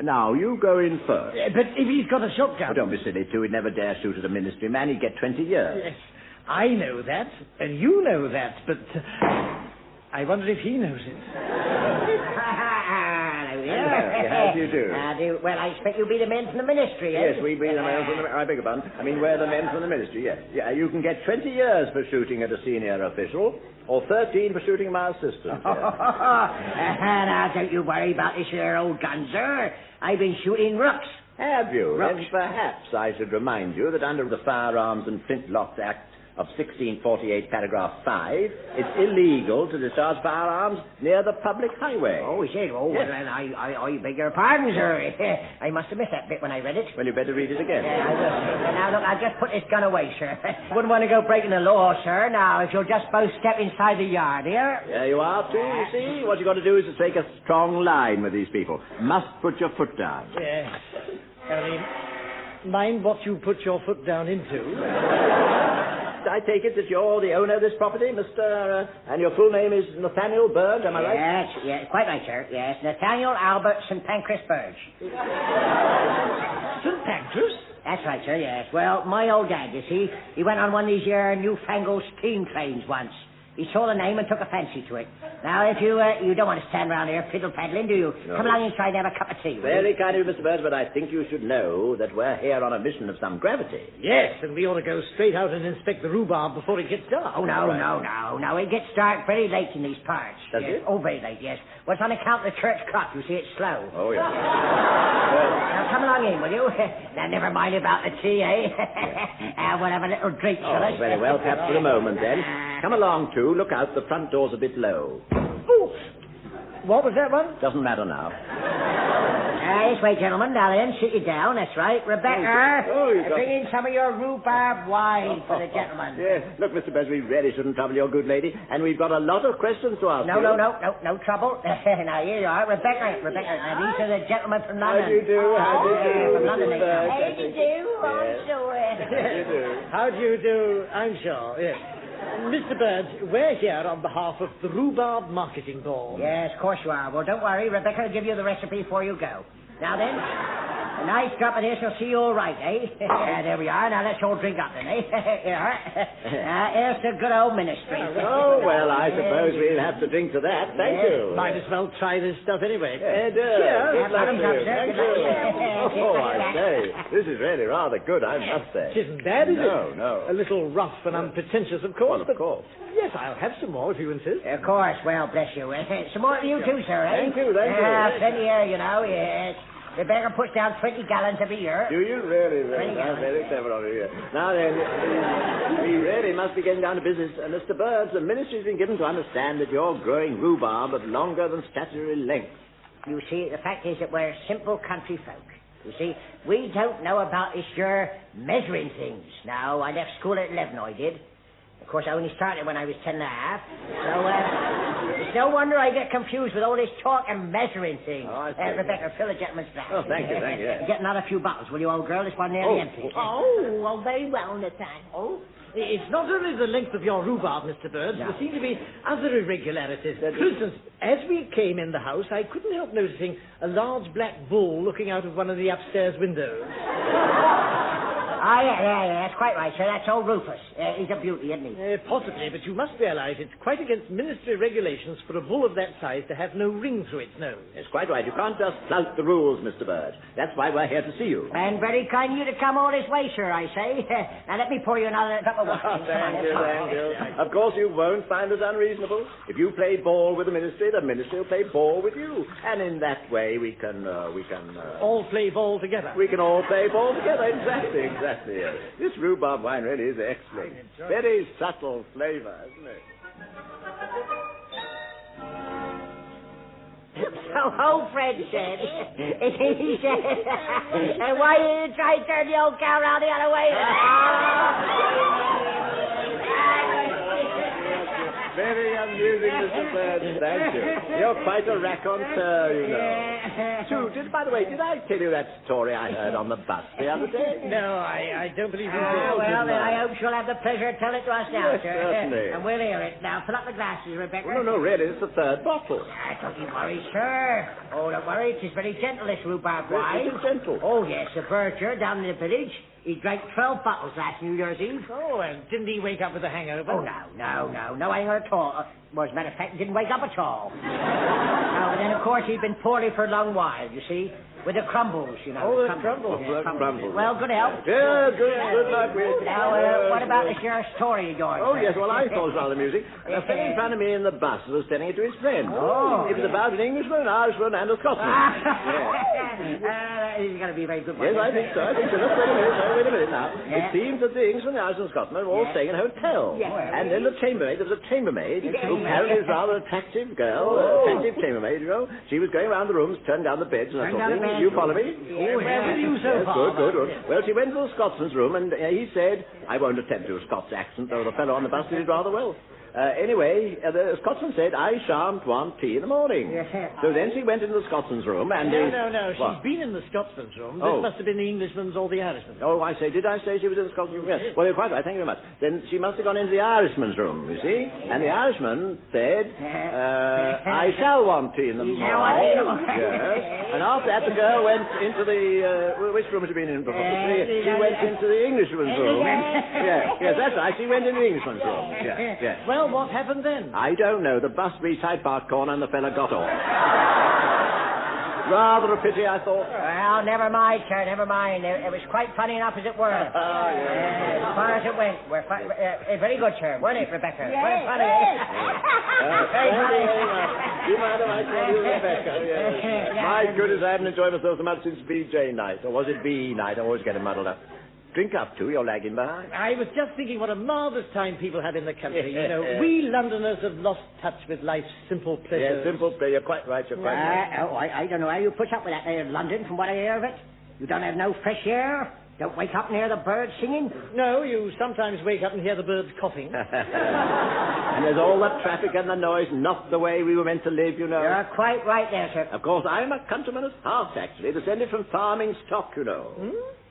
Now, you go in first. But if he's got a shotgun... Oh, don't be silly, too. He'd never dare shoot at a ministry man. He'd get 20 years. Yes, I know that, and you know that, but I wonder if he knows it. How do you do? Well, I expect you'll be the men from the ministry, eh? Yes, we be the men from the... I beg your pardon. I mean, we're the men from the ministry, yes. Yeah, you can get 20 years for shooting at a senior official, or 13 for shooting my assistant. Now, don't you worry about this here old gun, sir. I've been shooting rooks. Have you? Rooks. Then perhaps I should remind you that under the Firearms and Flintlocks Act of 1648, paragraph 5, it's illegal to discharge firearms near the public highway. Oh, is it? Oh, yes. Well, then I beg your pardon, sir. I must have missed that bit when I read it. Well, you better read it again. I will. Now, look, I'll just put this gun away, sir. Wouldn't want to go breaking the law, sir. Now, if you'll just both step inside the yard here. There you are, too, you see. What you got to do is to take a strong line with these people. Must put your foot down. Yes. I mean, mind what you put your foot down into. I take it that you're the owner of this property, Mr. And your full name is Nathaniel Bird, am I right? Yes, quite right, sir. Yes, Nathaniel Albert St. Pancras Burge. St. Pancras? That's right, sir, yes. Well, my old dad, you see, he went on one of these here newfangled steam trains once. He saw the name and took a fancy to it. Now, if you don't want to stand around here fiddle-paddling, do you? No. Come along inside and have a cup of tea. Very kind of you, Mr. Bird, but I think you should know that we're here on a mission of some gravity. Yes, and we ought to go straight out and inspect the rhubarb before it gets dark. Oh, no. It gets dark very late in these parts. Does it? Oh, very late, yes. Well, it's on account of the church clock. You see, it's slow. Oh, yes. Now, come along in, will you? Now, never mind about the tea, eh? We'll have a little drink, shall Oh, very well, perhaps for a moment, then. Come along, too. Look out, the front door's a bit low. Oh, what was that one? Doesn't matter now. This way, gentlemen. Now then, sit you down. That's right. Rebecca, bring in some of your rhubarb wine for the gentleman. Yes. Look, Mr. Bez, we really shouldn't trouble your good lady, and we've got a lot of questions to ask you. No trouble. Now, here you are. Rebecca. Now, these are the gentlemen from London. How do you do? From London, they come. How do you do? I'm sure. How do you do? I'm sure, yes. Mr. Bird, we're here on behalf of the Rhubarb Marketing Board. Yes, of course you are. Well, don't worry. Rebecca will give you the recipe before you go. Now then, a nice drop of this will see you all right, eh? There we are. Now let's all drink up then, eh? Here. Here's the good old ministry. Oh, well, I suppose we'll have to drink to that. Thank you. Might as well try this stuff anyway. Cheers. Cheers. Thank you. Oh, I say, this is really rather good, I must say. It isn't bad, is it? No. A little rough and unpretentious, of course. Well, of course. Yes, I'll have some more if you insist. Of course. Well, bless you. Some more for you too, sir, eh? Thank you. Plenty here, you know, yes. Rebecca puts down 20 gallons every year. Do you really? That's very clever of you. Now then, we really must be getting down to business. Mr. Bird, the ministry's been given to understand that you're growing rhubarb of longer than statutory length. You see, the fact is that we're simple country folk. You see, we don't know about this your measuring things. Now, I left school at 11, I did. Of course, I only started when I was 10 and a half. So, it's no wonder I get confused with all this talk and measuring things. Rebecca, fill the gentleman's glass. Oh, thank you. Get another few bottles, will you, old girl? This one nearly empty. Oh, very well, Nathan. Oh? It's not only the length of your rhubarb, Mr. Bird. No. There seem to be other irregularities. For instance, as we came in the house, I couldn't help noticing a large black bull looking out of one of the upstairs windows. Yeah, that's quite right, sir. That's old Rufus. He's a beauty, isn't he? Possibly, but you must realize it's quite against ministry regulations for a bull of that size to have no ring through its nose. It's quite right. You can't just flout the rules, Mr. Bird. That's why we're here to see you. And very kind of you to come all this way, sir, I say. Now, let me pour you another cup of water. Thank you. Of course, you won't find us unreasonable. If you play ball with the ministry will play ball with you. And in that way, we can all play ball together. We can all play ball together. Exactly. Yes. This rhubarb wine really is excellent. Very subtle flavor, isn't it? So old Fred said, he said, and why didn't you try to turn the old cow around the other way? Very amusing, Mr. Bird. Thank you. You're quite a raconteur, you know. By the way, did I tell you that story I heard on the bus the other day? No, I don't believe you did. Well, then I hope she'll have the pleasure to tell it to us now, Yes, sir. certainly. And we'll hear it. Now, fill up the glasses, Rebecca. No, really, it's the third bottle. Don't you worry, sir. Oh, don't worry. It is very gentle, this rhubarb wine. It is gentle. Oh, yes. A Berger down in the village. He drank 12 bottles last New Year's Eve. Oh, and didn't he wake up with a hangover? Oh, no hangover at all. Well, as a matter of fact, he didn't wake up at all. No, and then, of course, he'd been poorly for a long while, you see. With the crumbles, you know. Oh, the crumbles. Yeah, Crumbles. Well, good health. Yeah, good luck with Now, what about this your story of yours? Oh, yes, well, I thought it was rather amusing. A fellow in front of me in the bus was telling it to his friend. Oh. It was about an Englishman, an Irishman, and a Scotsman. This is going to be a very good one. Yes, I think so. Let's wait a minute now. Yeah. It seems that the Englishman, the Irishman, and Scotsman were all staying in a hotel. Yeah. And then there was a chambermaid, who apparently was a rather attractive girl, attractive chambermaid, you know. She was going around the rooms, turning down the beds and that sort of thing. You follow me? Oh, where with you so far? Good. Well, she went to the Scotsman's room, and he said, I won't attempt to do a Scots accent, though the fellow on the bus did it rather well. Anyway, the Scotsman said, I shan't want tea in the morning. Yes, sir. So then she went into the Scotsman's room, and... No. What? She's been in the Scotsman's room. Oh. This must have been the Englishman's or the Irishman's. Oh, I say, did I say she was in the Scotsman's room? Yes. Well, you're quite right, thank you very much. Then she must have gone into the Irishman's room, you see? And the Irishman said, I shall want tea in the morning. Yes. And after that, the girl went into the... which room had she been in before? She went into the Englishman's room. Yes, that's right. She went into the Englishman's room. Yes. Well, what happened then? I don't know. The bus reached Hyde Park Corner and the fella got off. Rather a pity, I thought. Well, never mind, sir, never mind. It was quite funny enough as it were. As far as it went. Very good, sir. Wasn't it, Rebecca? Yes. Very funny. Very funny. You mind if I tell you, Rebecca? Yes. My goodness, I haven't enjoyed myself so much since BJ night. Or was it B night? I always get it muddled up. Drink up, too. You're lagging behind. I was just thinking what a marvellous time people have in the country. You know, we Londoners have lost touch with life's simple pleasures. Yes, simple pleasure. You're quite right. I don't know how you put up with that there in London, from what I hear of it. You don't have no fresh air? Don't wake up and hear the birds singing? No, you sometimes wake up and hear the birds coughing. And there's all that traffic and the noise, not the way we were meant to live, you know. You're quite right there, sir. Of course, I'm a countryman at heart, actually, descended from farming stock, you know.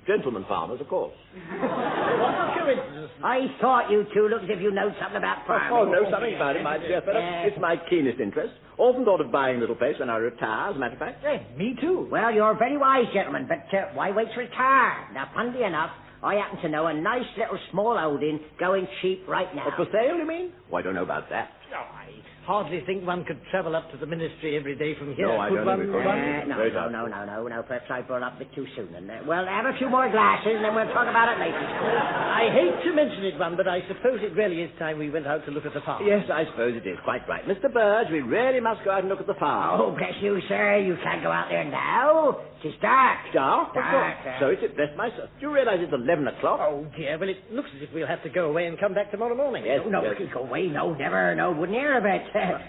Gentlemen farmers, of course. What a coincidence. I thought you two looked as if you know something about farming. Oh, know something about it, my dear fellow. It's my keenest interest. Often thought of buying a little place when I retire, as a matter of fact. Me too. Well, you're very wise, gentlemen, but why wait to retire? Now, funnily enough, I happen to know a nice little small holding going cheap right now. For sale, you mean? Oh, I don't know about that. Oh, I hardly think one could travel up to the ministry every day from here. No, I don't think we could. No. Perhaps I brought up a bit too soon. Well, have a few more glasses, and then we'll talk about it later. I hate to mention it, but I suppose it really is time we went out to look at the farm. Yes, I suppose it is. Quite right. Mr. Burge, we really must go out and look at the farm. Oh, bless you, sir. You can't go out there now. It's dark. Dark? Dark. So it's bless myself. Do you realize it's 11 o'clock? Oh, dear. Well, it looks as if we'll have to go away and come back tomorrow morning. Yes. No, we can go away. No, never. No, wouldn't hear of it.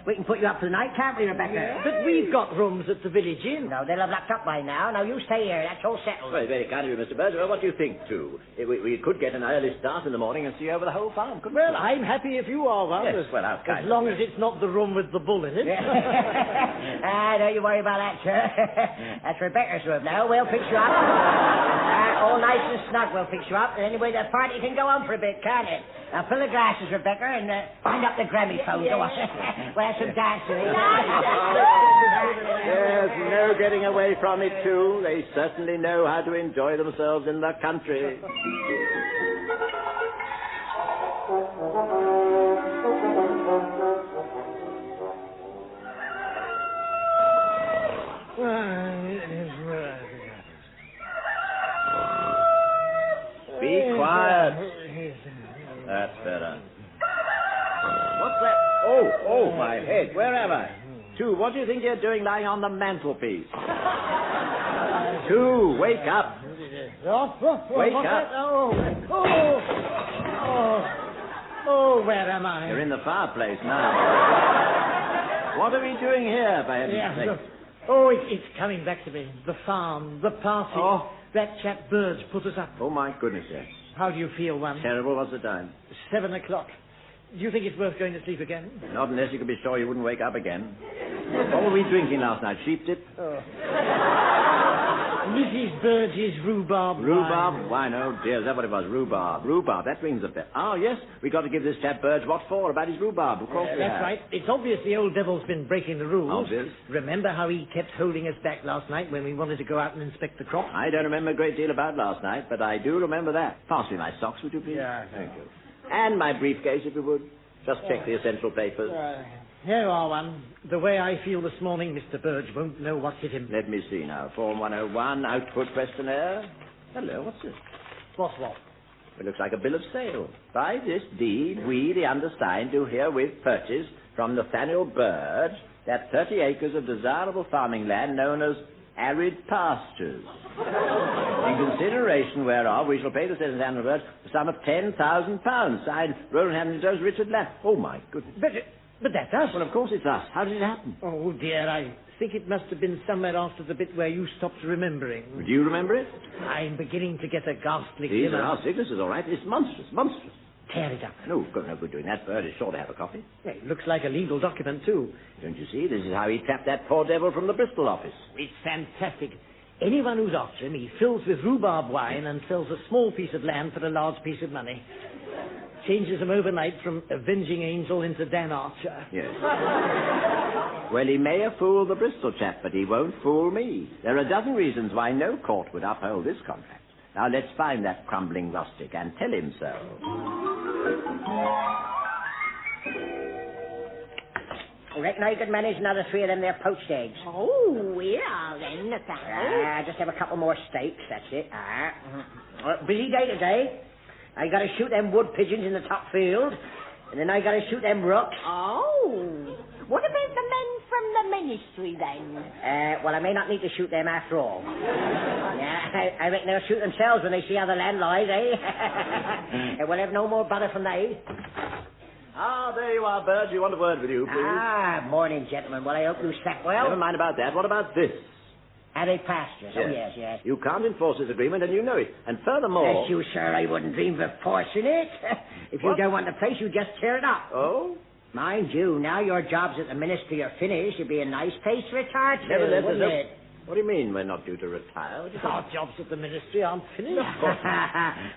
We can put you up for the night, can't we, Rebecca? Yes. But we've got rooms at the village inn. No, they'll have locked up by now. Now, you stay here. That's all settled. Very, very kind of you, Mr. Burge. Well, what do you think, too? We could get an early start in the morning and see over the whole farm, couldn't we? Well, I'm happy if you are one. Yes, well, as long as it's not the room with the bull in it. Don't you worry about that, sir. That's Rebecca's room now. We'll fix you up. All nice and snug, we'll fix you up. And anyway, the party can go on for a bit, can't it? Now, fill the glasses, Rebecca, and wind up the gramophone. Go on. We'll have some dancing. There's no getting away from it, too. They certainly know how to enjoy themselves in the country. Be quiet. That's better. What's that? Oh, my head. Where am I? Two, what do you think you're doing lying on the mantelpiece? Two, wake up. Wake up. Oh, where am I? You're in the fireplace now. What are we doing here, by heaven's sake? Oh, it's coming back to me. The farm, the party. Oh. That chap Burge put us up. Oh, my goodness, yes. How do you feel, one? Terrible. What's the time? 7 o'clock. Do you think it's worth going to sleep again? Not unless you could be sure you wouldn't wake up again. What were we drinking last night? Sheep dip? Oh. Mrs. Burge's rhubarb wine. Rhubarb wine? Oh, dear, is that what it was? Rhubarb. Rhubarb, that rings a bell. Oh, yes, we got to give this chap Burge what for? About his rhubarb, of course we That's have. right. It's obvious the old devil's been breaking the rules. Obvious. Remember how he kept holding us back last night when we wanted to go out and inspect the crop? I don't remember a great deal about last night, but I do remember that. Pass me my socks, would you please? Yeah. Thank you. And my briefcase, if you would. Just check the essential papers. Here you are, one. The way I feel this morning, Mr. Burge won't know what's hit him. Let me see now. Form 101, output questionnaire. Hello, what's this? What's what? It looks like a bill of sale. By this deed, we, the undersigned, do herewith purchase from Nathaniel Burge that 30 acres of desirable farming land known as arid pastures. In consideration whereof, we shall pay the citizens Nathaniel Burge the sum of £10,000, signed Roland Richard Lamb. Oh, my goodness. But that's us. Well, of course it's us. How did it happen? Oh, dear, I think it must have been somewhere after the bit where you stopped remembering. Do you remember it? I'm beginning to get a ghastly These glimmer. are our signatures, all right. It's monstrous, monstrous. Tear it up. No, got no good doing that. Bird is sure to have a copy. Yeah, it looks like a legal document, too. Don't you see? This is how he trapped that poor devil from the Bristol office. It's fantastic. Anyone who's after him, he fills with rhubarb wine and sells a small piece of land for a large piece of money. Changes him overnight from avenging angel into Dan Archer. Yes. Well, he may have fooled the Bristol chap, but he won't fool me. There are a dozen reasons why no court would uphold this contract. Now, let's find that crumbling rustic and tell him so. I reckon I could manage another 3 of them there poached eggs. Oh, yeah, then, Nathaniel. Just have a couple more steaks, that's it. Busy day today. I got to shoot them wood pigeons in the top field, and then I got to shoot them rooks. Oh. What about the men from the ministry, then? Well, I may not need to shoot them after all. Yeah, I reckon they'll shoot themselves when they see how the land lies, eh? We'll have no more bother from they. Ah, there you are, Burge. We want a word with you, please. Morning, gentlemen. Well, I hope you slept well. Never mind about that. What about this? Arid pastures. Yes. Oh, yes. You can't enforce this agreement, and you know it. And furthermore... Bless you, sir, I wouldn't dream of enforcing it. If you don't want the place, you just tear it up. Oh? Mind you, now your jobs at the ministry are finished, it'd be a nice place to retire to, Nevertheless, wouldn't it? What do you mean we're not due to retire? Our jobs at the ministry aren't finished.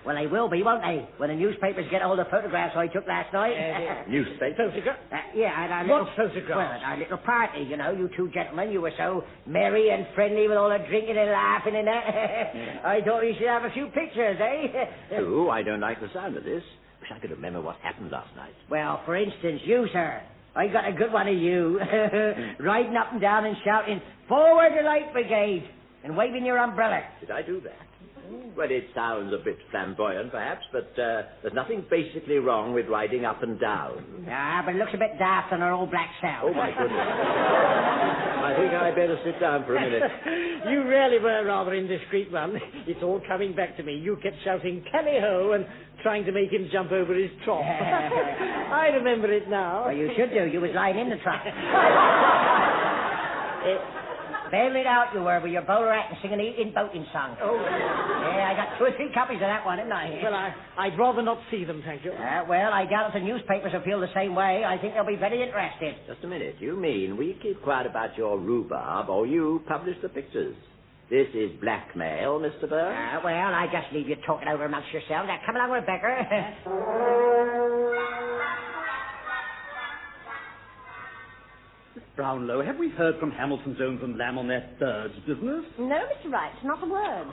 Well, they will be, won't they? When the newspapers get hold of photographs I took last night. Newspaper? Photograph? At our What little... photograph? Well, at our little party, you know, you two gentlemen, you were so merry and friendly with all the drinking and laughing and that. I thought we should have a few pictures, eh? Oh, I don't like the sound of this. Wish I could remember what happened last night. Well, for instance, you, sir. I got a good one of you. Riding up and down and shouting, "Forward the Light Brigade!" and waving your umbrella. Did I do that? Well, it sounds a bit flamboyant, perhaps, but there's nothing basically wrong with riding up and down. But it looks a bit daft on our old black sound. Oh, my goodness. I think I'd better sit down for a minute. You really were rather indiscreet, one. It's all coming back to me. You kept shouting, "Tally-ho," and trying to make him jump over his trough. I remember it now. Well, you should do. You was lying in the trough. Bail it out, you were, with your bowler hat and singing in boating song. Oh. Yeah, I got 2 or 3 copies of that one, didn't I? Well, I'd rather not see them, thank you. Well, I doubt if the newspapers will feel the same way. I think they'll be very interested. Just a minute. You mean we keep quiet about your rhubarb, or you publish the pictures? This is blackmail, Mr. Burke? Well, I just leave you talking over amongst yourselves. Now, come along, Rebecca. Brownlow, have we heard from Hamilton, Jones and Lamb on that Burge business? No, Mr. Wright, not a word.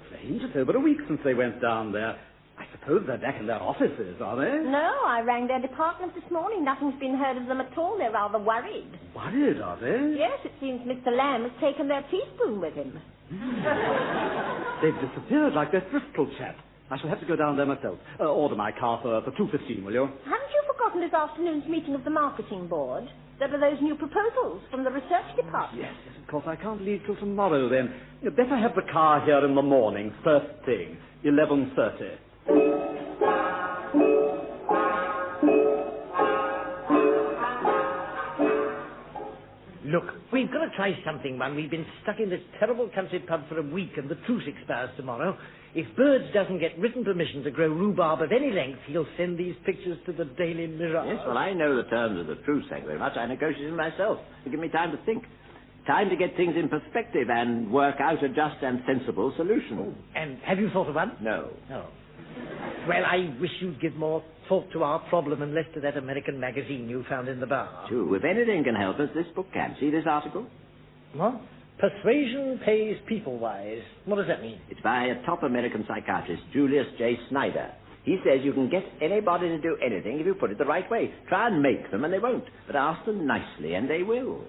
Strange, it's over a week since they went down there. I suppose they're back in their offices, are they? No, I rang their department this morning. Nothing's been heard of them at all. They're rather worried. Worried, are they? Yes, it seems Mr. Lamb has taken their teaspoon with him. They've disappeared like that Bristol chap. I shall have to go down there myself. Order my car for 2:15, will you? Haven't you forgotten this afternoon's meeting of the marketing board? There are those new proposals from the research department. Yes, of course. I can't leave till tomorrow, then. You'd better have the car here in the morning, first thing, 11:30. Look, we've got to try something, man. We've been stuck in this terrible country pub for a week, and the truce expires tomorrow. If Birds doesn't get written permission to grow rhubarb of any length, he'll send these pictures to the Daily Mirror. Yes, well, I know the terms of the truce, thank you very much. I negotiated them myself. They give me time to think. Time to get things in perspective and work out a just and sensible solution. Oh, and have you thought of one? No. No. Well, I wish you'd give more thought to our problem and less to that American magazine you found in the bar. True. If anything can help us, this book can. See this article? What? Persuasion pays people-wise. What does that mean? It's by a top American psychiatrist, Julius J. Snyder. He says you can get anybody to do anything if you put it the right way. Try and make them and they won't. But ask them nicely and they will.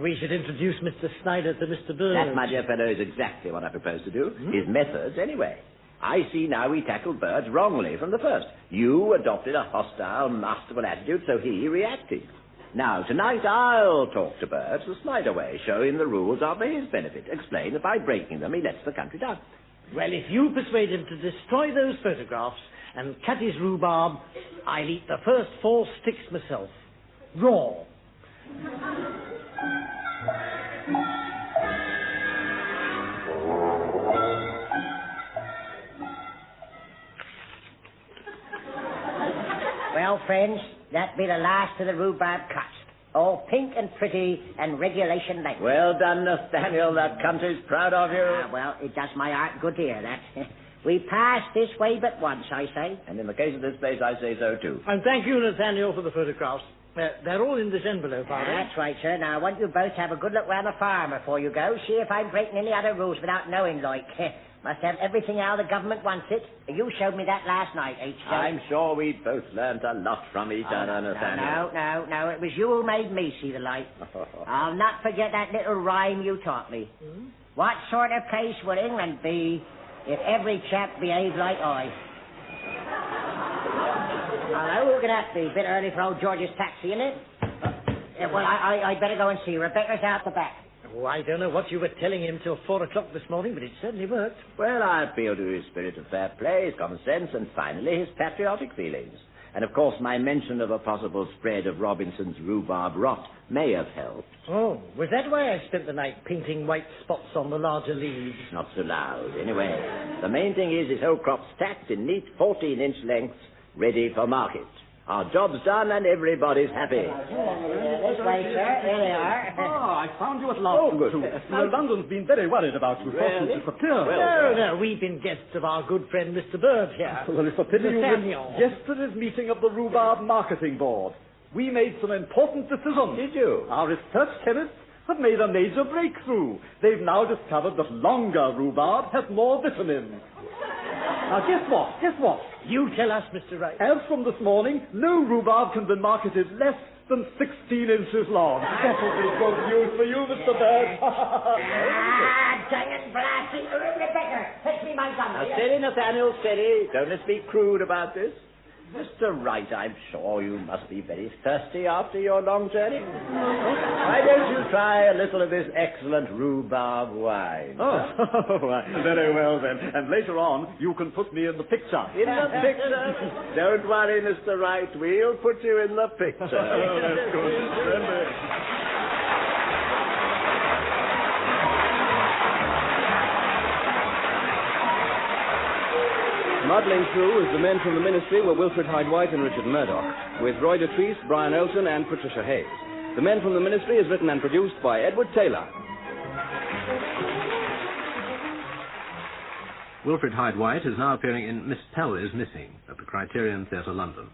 We should introduce Mr. Snyder to Mr. Bird. That, my dear fellow, is exactly what I propose to do. His methods, anyway. I see now we tackled Birds wrongly from the first. You adopted a hostile, masterful attitude, so he reacted. Now, tonight I'll talk to Birds the Snyder way, show him the rules are for his benefit, explain that by breaking them he lets the country down. Well, if you persuade him to destroy those photographs and cut his rhubarb, I'll eat the first 4 sticks myself. Raw. Well, friends, that be the last of the rhubarb cuts. All pink and pretty and regulation length. Well done, Nathaniel. That country's proud of you. Well, it does my heart good to hear that. We pass this way but once, I say. And in the case of this place, I say so, too. And thank you, Nathaniel, for the photographs. They're all in this envelope, are they? That's right, sir. Now, I want you both to have a good look round the farm before you go. See if I'm breaking any other rules without knowing, like. Must have everything how the government wants it. You showed me that last night, H.J. I'm sure we both learnt a lot from each other, Nathaniel. No. It was you who made me see the light. I'll not forget that little rhyme you taught me. What sort of place would England be if every chap behaved like I? Hello, who could that be? Bit early for old George's taxi, isn't it? Well, I'd better go and see. Rebecca's out the back. Oh, I don't know what you were telling him till 4 o'clock this morning, but it certainly worked. Well, I appeal to his spirit of fair play, his common sense, and finally his patriotic feelings. And, of course, my mention of a possible spread of Robinson's rhubarb rot may have helped. Oh, was that why I spent the night painting white spots on the larger leaves? Not so loud. Anyway, the main thing is his whole crop stacked in neat 14-inch lengths, ready for market. Our job's done and everybody's happy. This way, sir. Here they are. I found you at last. Oh, good. London's been very worried about you. Really? No, we've been guests of our good friend Mr. Bird here. Well, it's a pity you missed yesterday's meeting of the Rhubarb Marketing Board. We made some important decisions. Did you? Our research chemists have made a major breakthrough. They've now discovered that longer rhubarb has more vitamins. Now, guess what? You tell us, Mr. Wright. As from this morning, no rhubarb can be marketed less than 16 inches long. That will be good news for you, Mr. Bird. Dang it, blasting. Rebecca, fetch me my gun. Now, steady, Nathaniel, steady. Don't let's be crude about this. Mr. Wright, I'm sure you must be very thirsty after your long journey. Why don't you try a little of this excellent rhubarb wine? Very well, then. And later on, you can put me in the picture. In the picture? Don't worry, Mr. Wright. We'll put you in the picture. That's good. Muddling through as the men from the ministry were Wilfrid Hyde and Richard Murdoch, with Roy Dotrice, Brian Oulton, and Patricia Hayes. The Men from the Ministry is written and produced by Edward Taylor. Wilfrid Hyde is now appearing in Miss Pell is Missing at the Criterion Theatre, London.